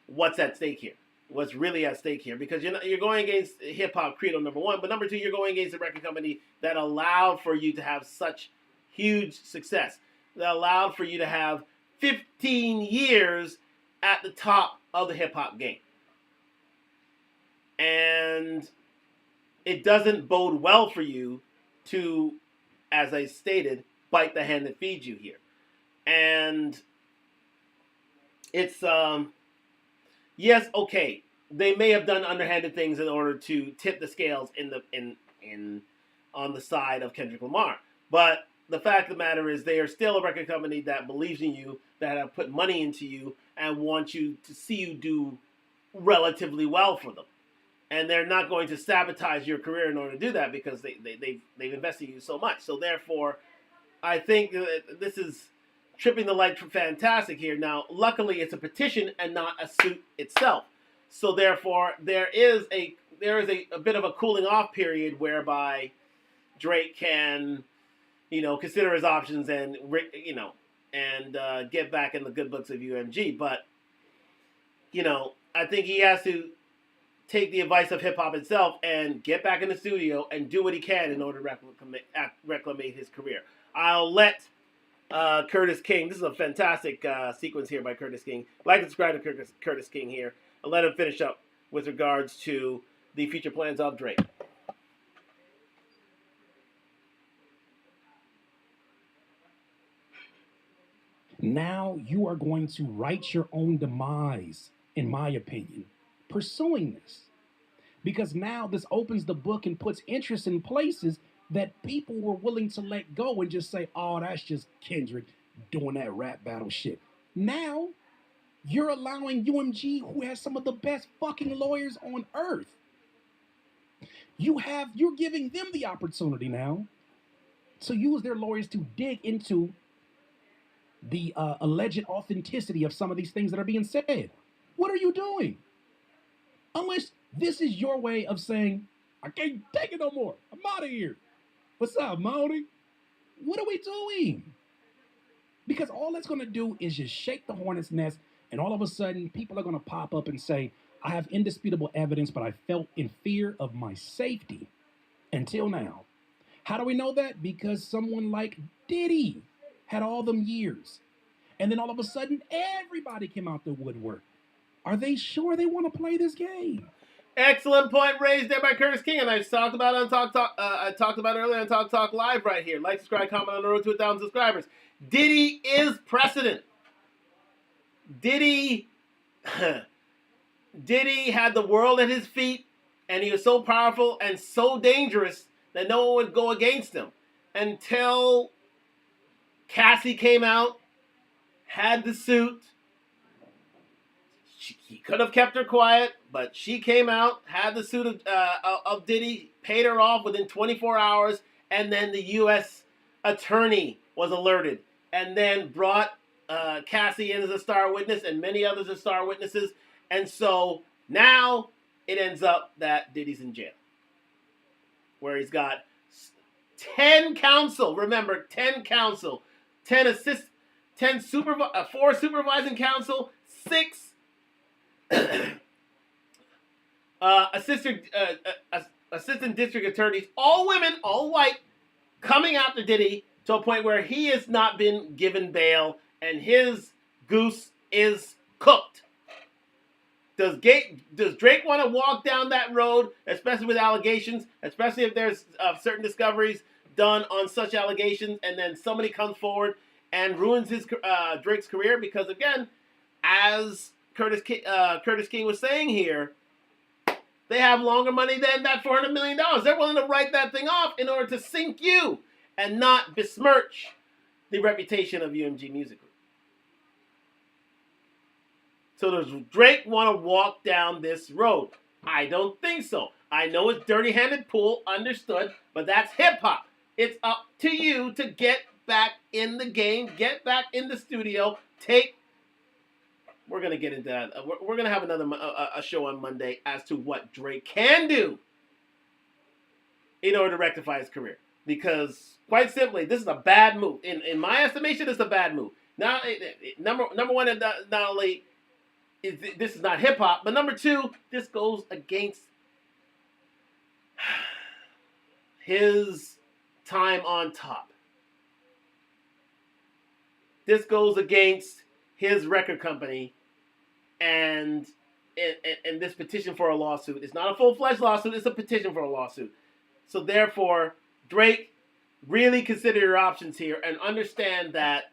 what's at stake here. What's really at stake here, because you're going against hip hop credo, number one, but number two, you're going against a record company that allowed for you to have such huge success, that allowed for you to have 15 years at the top of the hip hop game, and it doesn't bode well for you to, as I stated, bite the hand that feeds you here, and it's yes, okay, they may have done underhanded things in order to tip the scales on the side of Kendrick Lamar. But the fact of the matter is they are still a record company that believes in you, that have put money into you, and want you to see you do relatively well for them. And they're not going to sabotage your career in order to do that, because they've invested in you so much. So therefore, I think this is tripping the light fantastic here. Now, luckily, it's a petition and not a suit itself. So therefore, there is a bit of a cooling off period whereby Drake can, consider his options and get back in the good books of UMG. But, I think he has to take the advice of hip hop itself and get back in the studio and do what he can in order to reclaim his career. I'll let Curtis King. This is a fantastic sequence here by Curtis King. Like and subscribe to Curtis King here. I'll let him finish up with regards to the future plans of Drake. Now you are going to write your own demise, in my opinion, pursuing this. Because now this opens the book and puts interest in places that people were willing to let go and just say, oh, that's just Kendrick doing that rap battle shit. Now, you're allowing UMG, who has some of the best fucking lawyers on earth, you're giving them the opportunity now to use their lawyers to dig into the alleged authenticity of some of these things that are being said. What are you doing? Unless this is your way of saying, I can't take it no more. I'm out of here. What's up, Maudie? What are we doing? Because all that's going to do is just shake the hornet's nest, and all of a sudden, people are going to pop up and say, I have indisputable evidence, but I felt in fear of my safety until now. How do we know that? Because someone like Diddy had all them years. And then all of a sudden, everybody came out the woodwork. Are they sure they want to play this game? Excellent point raised there by Curtis King, and I talked about it on I talked about it earlier on Talk Live right here. Like, subscribe, comment on the road to 1,000 subscribers. Diddy is precedent. Diddy had the world at his feet, and he was so powerful and so dangerous that no one would go against him until Cassie came out, had the suit. He could have kept her quiet, but she came out, had the suit of Diddy, paid her off within 24 hours, and then the U.S. attorney was alerted, and then brought Cassie in as a star witness and many others as star witnesses. And so now it ends up that Diddy's in jail, where he's got 10 counsel. Remember, 10 counsel, 4 supervising counsel, 6 assistant district attorneys, all women, all white, coming after Diddy to a point where he has not been given bail and his goose is cooked. Does Drake want to walk down that road, especially with allegations, especially if there's certain discoveries done on such allegations, and then somebody comes forward and ruins his Drake's career? Because again, as Curtis King was saying here, they have longer money than that $400 million. They're willing to write that thing off in order to sink you and not besmirch the reputation of UMG Music Group. So does Drake want to walk down this road? I don't think so. I know it's dirty-handed pool, understood, but that's hip-hop. It's up to you to get back in the game, get back in the studio, we're going to get into that. We're going to have another a show on Monday as to what Drake can do in order to rectify his career. Because, quite simply, this is a bad move. In my estimation, it's a bad move. Now, number one, not only this is not hip-hop, but number two, this goes against his time on top. This goes against his record company and this petition for a lawsuit. It's not a full-fledged lawsuit, it's a petition for a lawsuit. So therefore, Drake, really consider your options here and understand that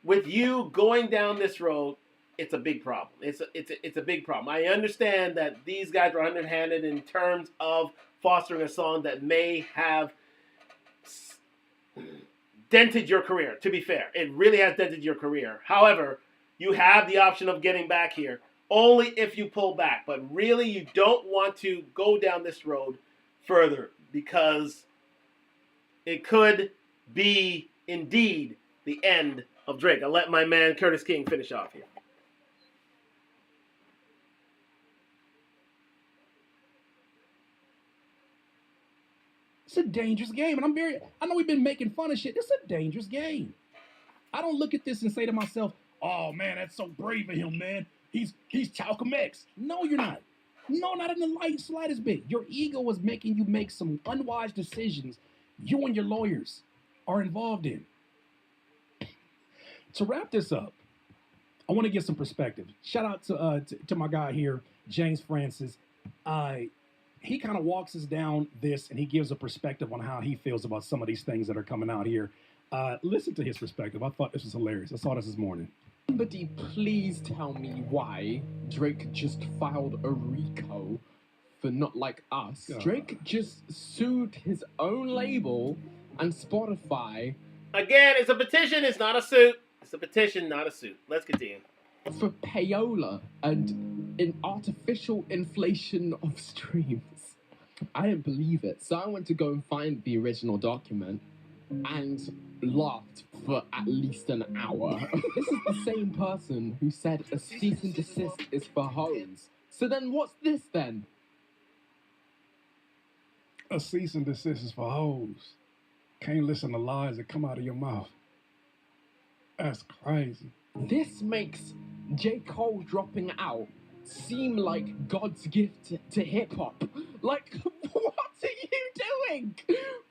with you going down this road, it's a big problem. It's a big problem. I understand that these guys are underhanded in terms of fostering a song that may have dented your career, to be fair. It really has dented your career. However, you have the option of getting back here only if you pull back. But really, you don't want to go down this road further because it could be indeed the end of Drake. I'll let my man Curtis King finish off here. It's a dangerous game, and I know we've been making fun of shit. It's a dangerous game. I don't look at this and say to myself, oh man, that's so brave of him, man. He's Talcum X. No, you're not. No, not in the slightest bit. Your ego is making you make some unwise decisions you and your lawyers are involved in. To wrap this up, I want to get some perspective. Shout out to my guy here, James Francis. He kind of walks us down this, and he gives a perspective on how he feels about some of these things that are coming out here. Listen to his perspective. I thought this was hilarious. I saw this morning. Somebody please tell me why Drake just filed a RICO for Not Like Us. Drake just sued his own label and Spotify. Again, it's a petition. It's not a suit. It's a petition, not a suit. Let's continue. For payola and an artificial inflation of streams. I didn't believe it, so I went to go and find the original document and laughed for at least an hour. This is the same person who said a cease and desist is for hoes. So then what's this then? A cease and desist is for hoes. Can't listen to lies that come out of your mouth. That's crazy. This makes J. Cole dropping out seem like God's gift to hip-hop. Like, what are you doing?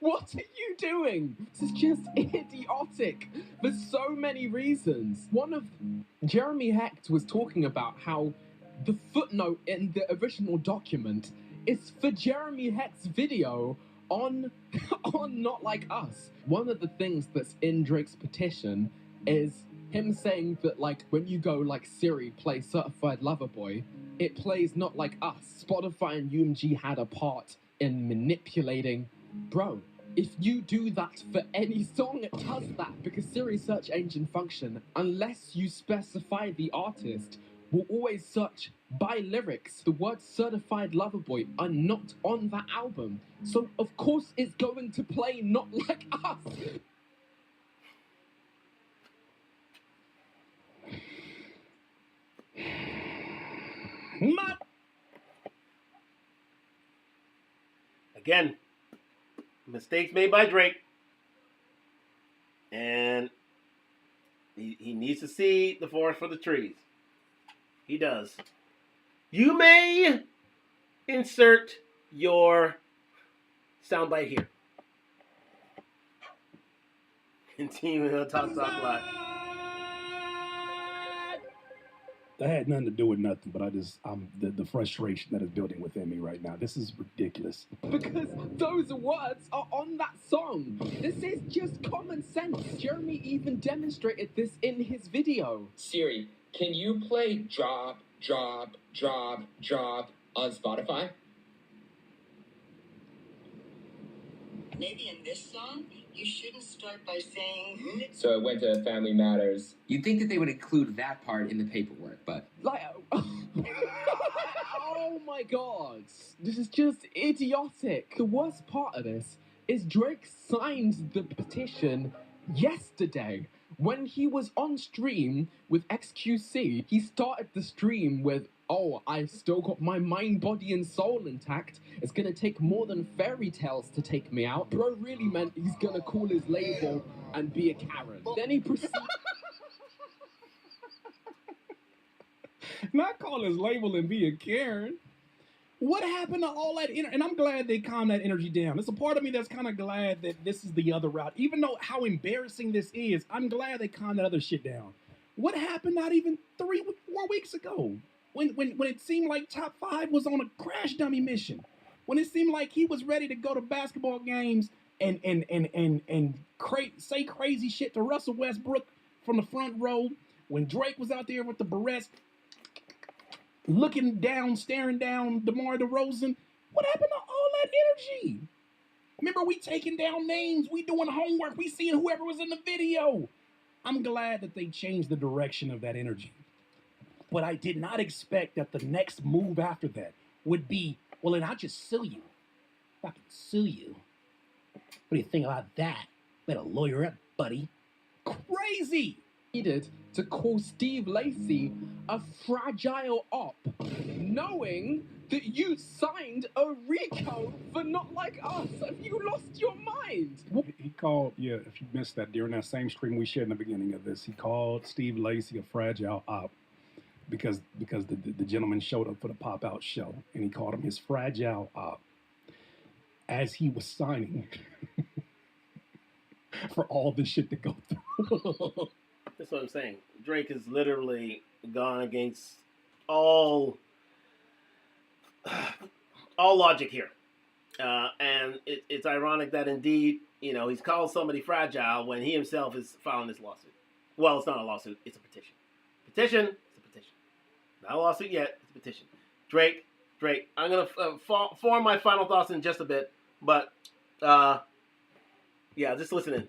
What are you doing? This is just idiotic for so many reasons. One of Jeremy Hecht was talking about how the footnote in the original document is for Jeremy Hecht's video on Not Like Us. One of the things that's in Drake's petition is him saying that, like, when you go, like, Siri, play Certified Lover Boy, it plays Not Like Us. Spotify and UMG had a part in manipulating. Bro, if you do that for any song, it does that, because Siri's search engine function, unless you specify the artist, will always search by lyrics. The words Certified Lover Boy are not on that album. So, of course, it's going to play Not Like Us. Again, mistakes made by Drake. And he needs to see the forest for the trees. He does. You may insert your soundbite here. Continuing on Talk Live. That had nothing to do with nothing, but I'm the frustration that is building within me right now. This is ridiculous. Because those words are on that song. This is just common sense. Jeremy even demonstrated this in his video. Siri, can you play Job on Spotify? Maybe in this song, you shouldn't start by saying... So it went to Family Matters. You'd think that they would include that part in the paperwork, but... Like, oh my god. This is just idiotic. The worst part of this is Drake signed the petition yesterday. When he was on stream with XQC, he started the stream with, "Oh, I've still got my mind, body, and soul intact. It's gonna take more than fairy tales to take me out." Bro really meant he's gonna call his label and be a Karen. Then he proceeded... Not call his label and be a Karen. What happened to all that and I'm glad they calmed that energy down. There's a part of me that's kind of glad that this is the other route. Even though how embarrassing this is, I'm glad they calmed that other shit down. What happened not even 4 weeks ago? When it seemed like Top 5 was on a crash dummy mission. When it seemed like he was ready to go to basketball games and say crazy shit to Russell Westbrook from the front row. When Drake was out there with the barrettes, looking down, staring down DeMar DeRozan. What happened to all that energy? Remember, we taking down names, we doing homework, we seeing whoever was in the video. I'm glad that they changed the direction of that energy. But I did not expect that the next move after that would be, well, then I'll just sue you. I can sue you. What do you think about that? Better lawyer up, buddy. Crazy! To call Steve Lacy a fragile op, knowing that you signed a RICO for Not Like Us. Have you lost your mind? He called, if you missed that, during that same stream we shared in the beginning of this, he called Steve Lacy a fragile op because the gentleman showed up for the pop-out show, and he called him his fragile op as he was signing for all this shit to go through. That's what I'm saying. Drake has literally gone against all logic here. And it's ironic that indeed, he's called somebody fragile when he himself is filing this lawsuit. Well, it's not a lawsuit. It's a petition. It's a petition. Not a lawsuit yet. It's a petition. Drake, I'm going to form my final thoughts in just a bit. But, just listen in.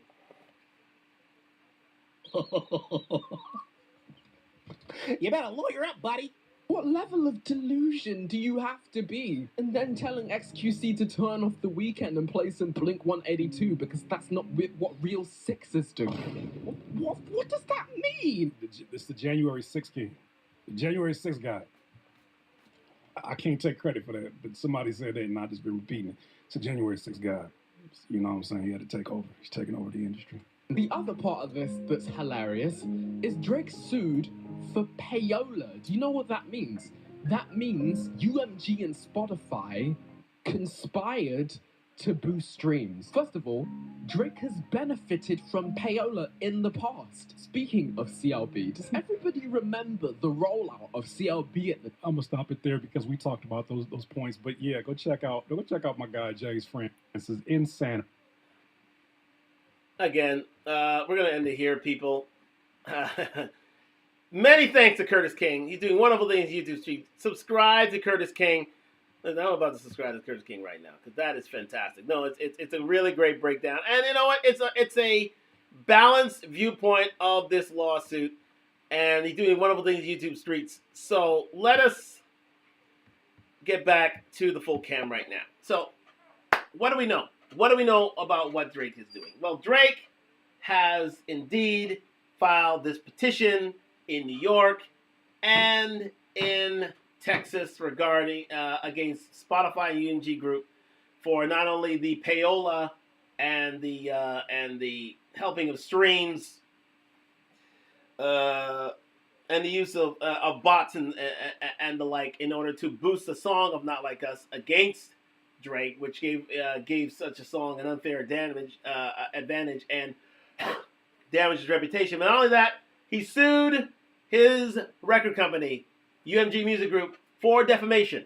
You better lawyer up, buddy. What level of delusion do you have to be? And then telling XQC to turn off The Weeknd and play some Blink 182 because that's not what real sixers do. What does that mean? It's the January 6th king. The January 6th guy. I can't take credit for that, but somebody said that and I just been repeating it. It's a January 6th guy. You know what I'm saying? He had to take over. He's taking over the industry. The other part of this that's hilarious is Drake sued for payola. Do you know what that means? That means UMG and Spotify conspired to boost streams. First of all, Drake has benefited from payola in the past. Speaking of CLB, does everybody remember the rollout of CLB at the... I'm gonna stop it there because we talked about those points. But yeah, go check out my guy Jay's friend. This is insane. Again, we're going to end it here, people. Many thanks to Curtis King. He's doing wonderful things on YouTube Street. Subscribe to Curtis King. I'm about to subscribe to Curtis King right now because that is fantastic. No, it's a really great breakdown. And you know what? It's a balanced viewpoint of this lawsuit. And he's doing wonderful things on YouTube Streets. So let us get back to the full cam right now. So what do we know? What do we know about what Drake is doing? Well, Drake has indeed filed this petition in New York and in Texas regarding against Spotify and UMG Group for not only the payola and the helping of streams and the use of bots and the like in order to boost the song of Not Like Us against Drake, which gave such a song an unfair advantage, and damaged his reputation. But not only that, he sued his record company, UMG Music Group, for defamation,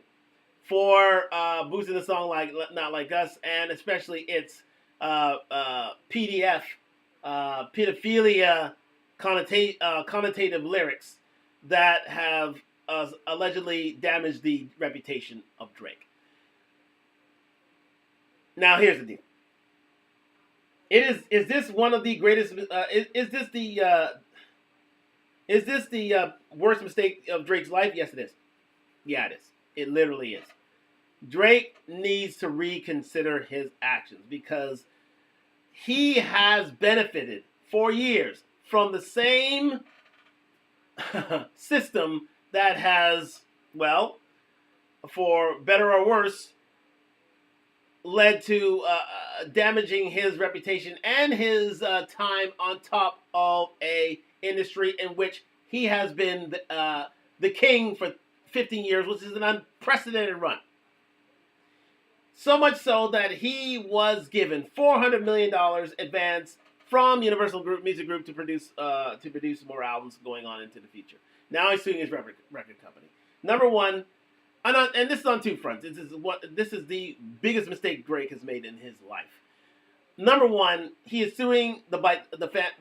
for boosting the song like Not Like Us, and especially its PDF, pedophilia connotative lyrics that have allegedly damaged the reputation of Drake. Now, here's the deal. Is this one of the greatest? Is this the worst mistake of Drake's life? Yes, it is. Yeah, it is. It literally is. Drake needs to reconsider his actions because he has benefited for years from the same system that has, well, for better or worse, led to damaging his reputation and his time on top of a industry in which he has been the king for 15 years, which is an unprecedented run. So much so that he was given $400 million advance from Universal Music Group to produce more albums going on into the future. Now he's suing his record company. Number one, and this is on two fronts. This is the biggest mistake Drake has made in his life. Number one, he is suing the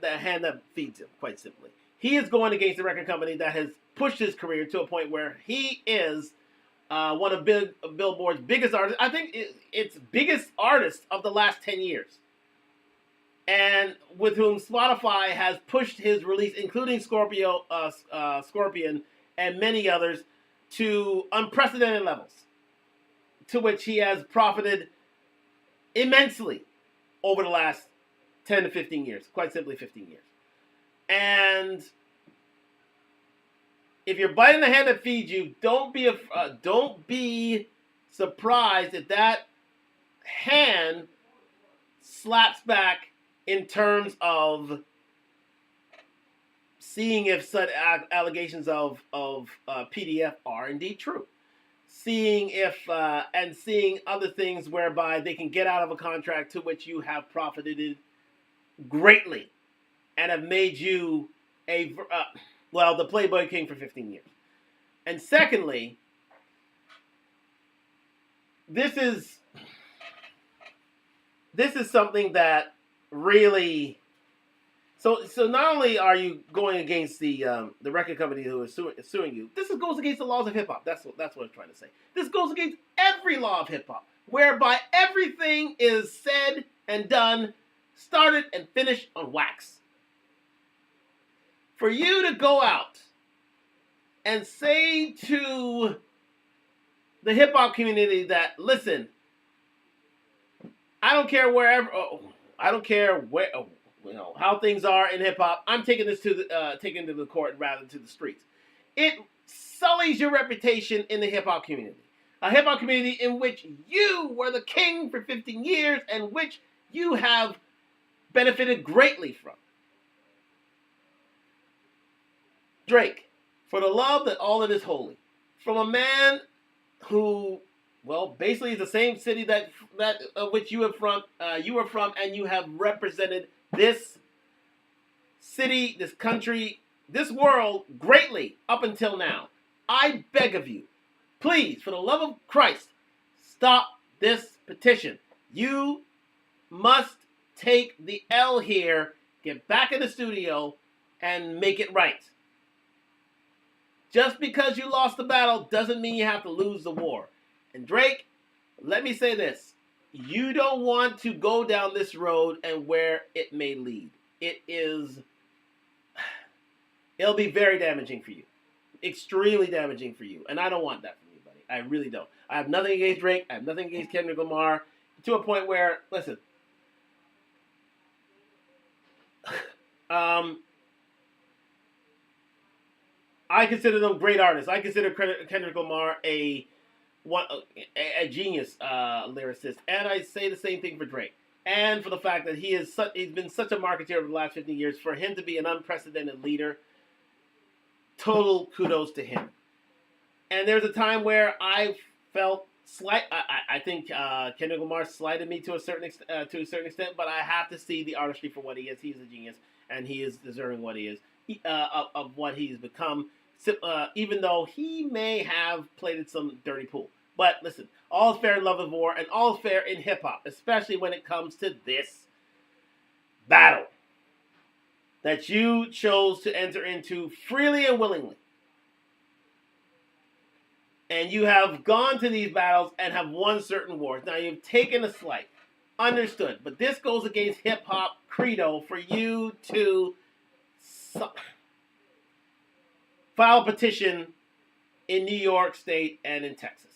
hand that feeds him. Quite simply, he is going against the record company that has pushed his career to a point where he is one of Billboard's biggest artists. I think it's biggest artist of the last 10 years. And with whom Spotify has pushed his release, including Scorpion and many others, to unprecedented levels, to which he has profited immensely over the last 10 to 15 years, quite simply 15 years. And if you're biting the hand that feeds you, don't be surprised if that hand slaps back in terms of seeing if such allegations of PDF are indeed true. Seeing other things whereby they can get out of a contract to which you have profited greatly and have made you the Playboy King for 15 years. And secondly, this is something that really. So not only are you going against the record company who is suing you, this goes against the laws of hip hop. That's what I'm trying to say. This goes against every law of hip hop, whereby everything is said and done, started and finished on wax. For you to go out and say to the hip hop community that, listen, I don't care wherever, I don't care where. How things are in hip hop. I'm taking this to the court rather than to the streets. It sullies your reputation in the hip hop community. A hip hop community in which you were the king for 15 years and which you have benefited greatly from. Drake, for the love that all it is holy, from a man who, basically is the same city that which you were from, and you have represented this city, this country, this world greatly up until now. I beg of you, please, for the love of Christ, stop this petition. You must take the L here, get back in the studio, and make it right. Just because you lost the battle doesn't mean you have to lose the war. And Drake, let me say this. You don't want to go down this road and where it may lead. It'll be very damaging for you. Extremely damaging for you. And I don't want that from you, buddy. I really don't. I have nothing against Drake. I have nothing against Kendrick Lamar. To a point where, listen, I consider them great artists. I consider Kendrick Lamar a genius lyricist, and I say the same thing for Drake. And for the fact that he's been such a marketeer over the last 15 years, for him to be an unprecedented leader, total kudos to him. And there's a time where I felt I think Kendrick Lamar slighted me to a certain extent, but I have to see the artistry for what he is. He's a genius, and he is deserving what he is of what he's become. Even though he may have played some dirty pool. But listen, all is fair in love and war, and all is fair in hip hop, especially when it comes to this battle that you chose to enter into freely and willingly. And you have gone to these battles and have won certain wars. Now you've taken a slight. Understood. But this goes against hip hop credo for you to file a petition in New York State and in Texas.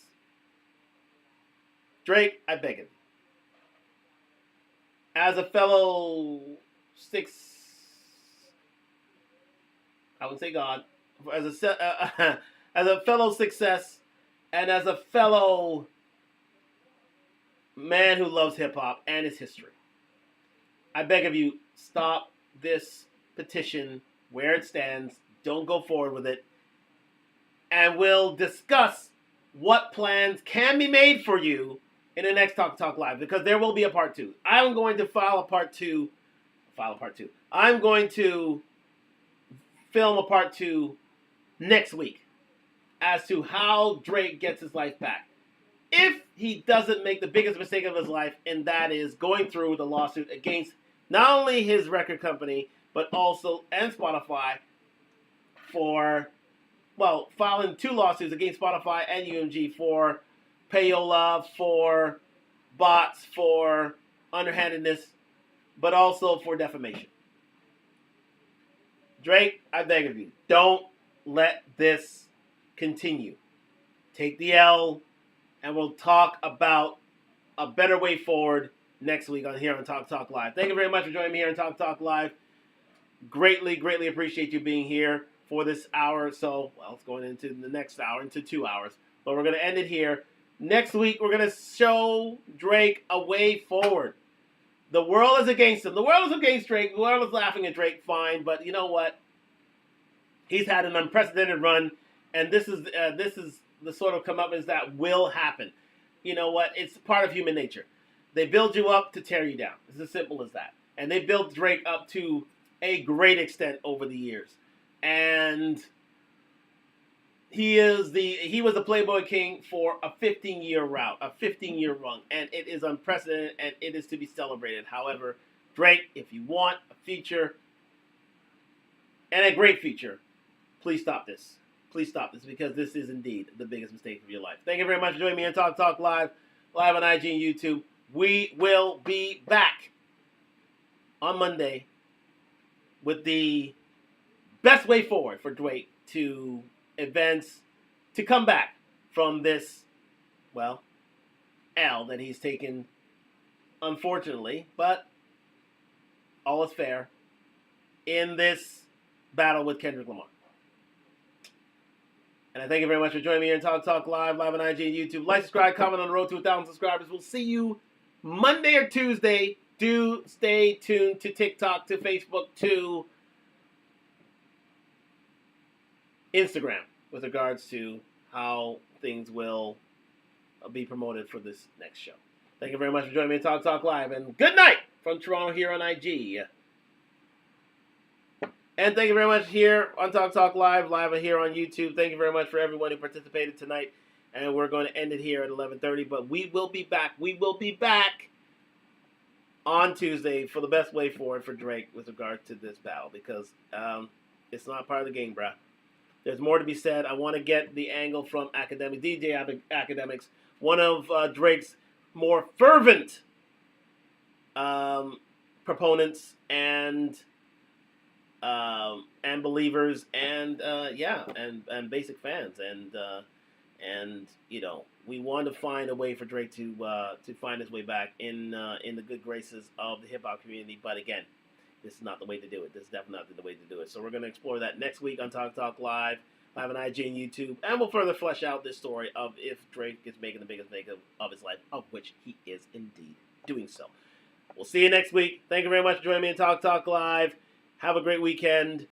Drake, I beg of you. As a fellow I would say God, as a fellow success, and as a fellow man who loves hip-hop and its history, I beg of you, stop this petition where it stands. Don't go forward with it. And we'll discuss what plans can be made for you in the next Talk Live, because there will be a part 2. I'm going to file a part 2. I'm going to film a part 2 next week as to how Drake gets his life back. If he doesn't make the biggest mistake of his life, and that is going through the lawsuit against not only his record company, but also and Spotify for, well, filing 2 lawsuits against Spotify and UMG for payola, for bots, for underhandedness, but also for defamation. Drake, I beg of you, don't let this continue. Take the L, and we'll talk about a better way forward next week here on Talk Live. Thank you very much for joining me here on Talk Live. Greatly, greatly appreciate you being here for this hour or so. Well, it's going into the next hour, into 2 hours. But we're going to end it here. Next week, we're going to show Drake a way forward. The world is against him. The world is against Drake. The world is laughing at Drake, fine. But you know what? He's had an unprecedented run, and this is the sort of comeuppance that will happen. You know what? It's part of human nature. They build you up to tear you down. It's as simple as that. And they built Drake up to a great extent over the years. And he was the Playboy King for a 15-year route, a 15-year run, and it is unprecedented, and it is to be celebrated. However, Drake, if you want a feature, and a great feature, please stop this. Please stop this, because this is indeed the biggest mistake of your life. Thank you very much for joining me on Talk Live on IG and YouTube. We will be back on Monday with the best way forward for Drake to advance, to come back from this, well, L that he's taken, unfortunately, but all is fair in this battle with Kendrick Lamar. And I thank you very much for joining me here on Talk Live on IG and YouTube. Like, subscribe, comment on the road to 1,000 subscribers. We'll see you Monday or Tuesday. Do stay tuned to TikTok, to Facebook, to Instagram with regards to how things will be promoted for this next show. Thank you very much for joining me on Talk Live, and good night from Toronto here on IG. And thank you very much here on Talk Live here on YouTube. Thank you very much for everyone who participated tonight. And we're going to end it here at 11:30, but we will be back. We will be back on Tuesday for the best way forward for Drake with regard to this battle, because it's not part of the game, bruh. There's more to be said. I want to get the angle from DJ Academics, one of Drake's more fervent proponents and believers, and basic fans, and you know, we want to find a way for Drake to find his way back in the good graces of the hip hop community. But again, this is not the way to do it. This is definitely not the way to do it. So we're going to explore that next week on Talk Live on IG and YouTube, and we'll further flesh out this story of if Drake is making the biggest mistake of his life, of which he is indeed doing so. We'll see you next week. Thank you very much for joining me on Talk Live. Have a great weekend.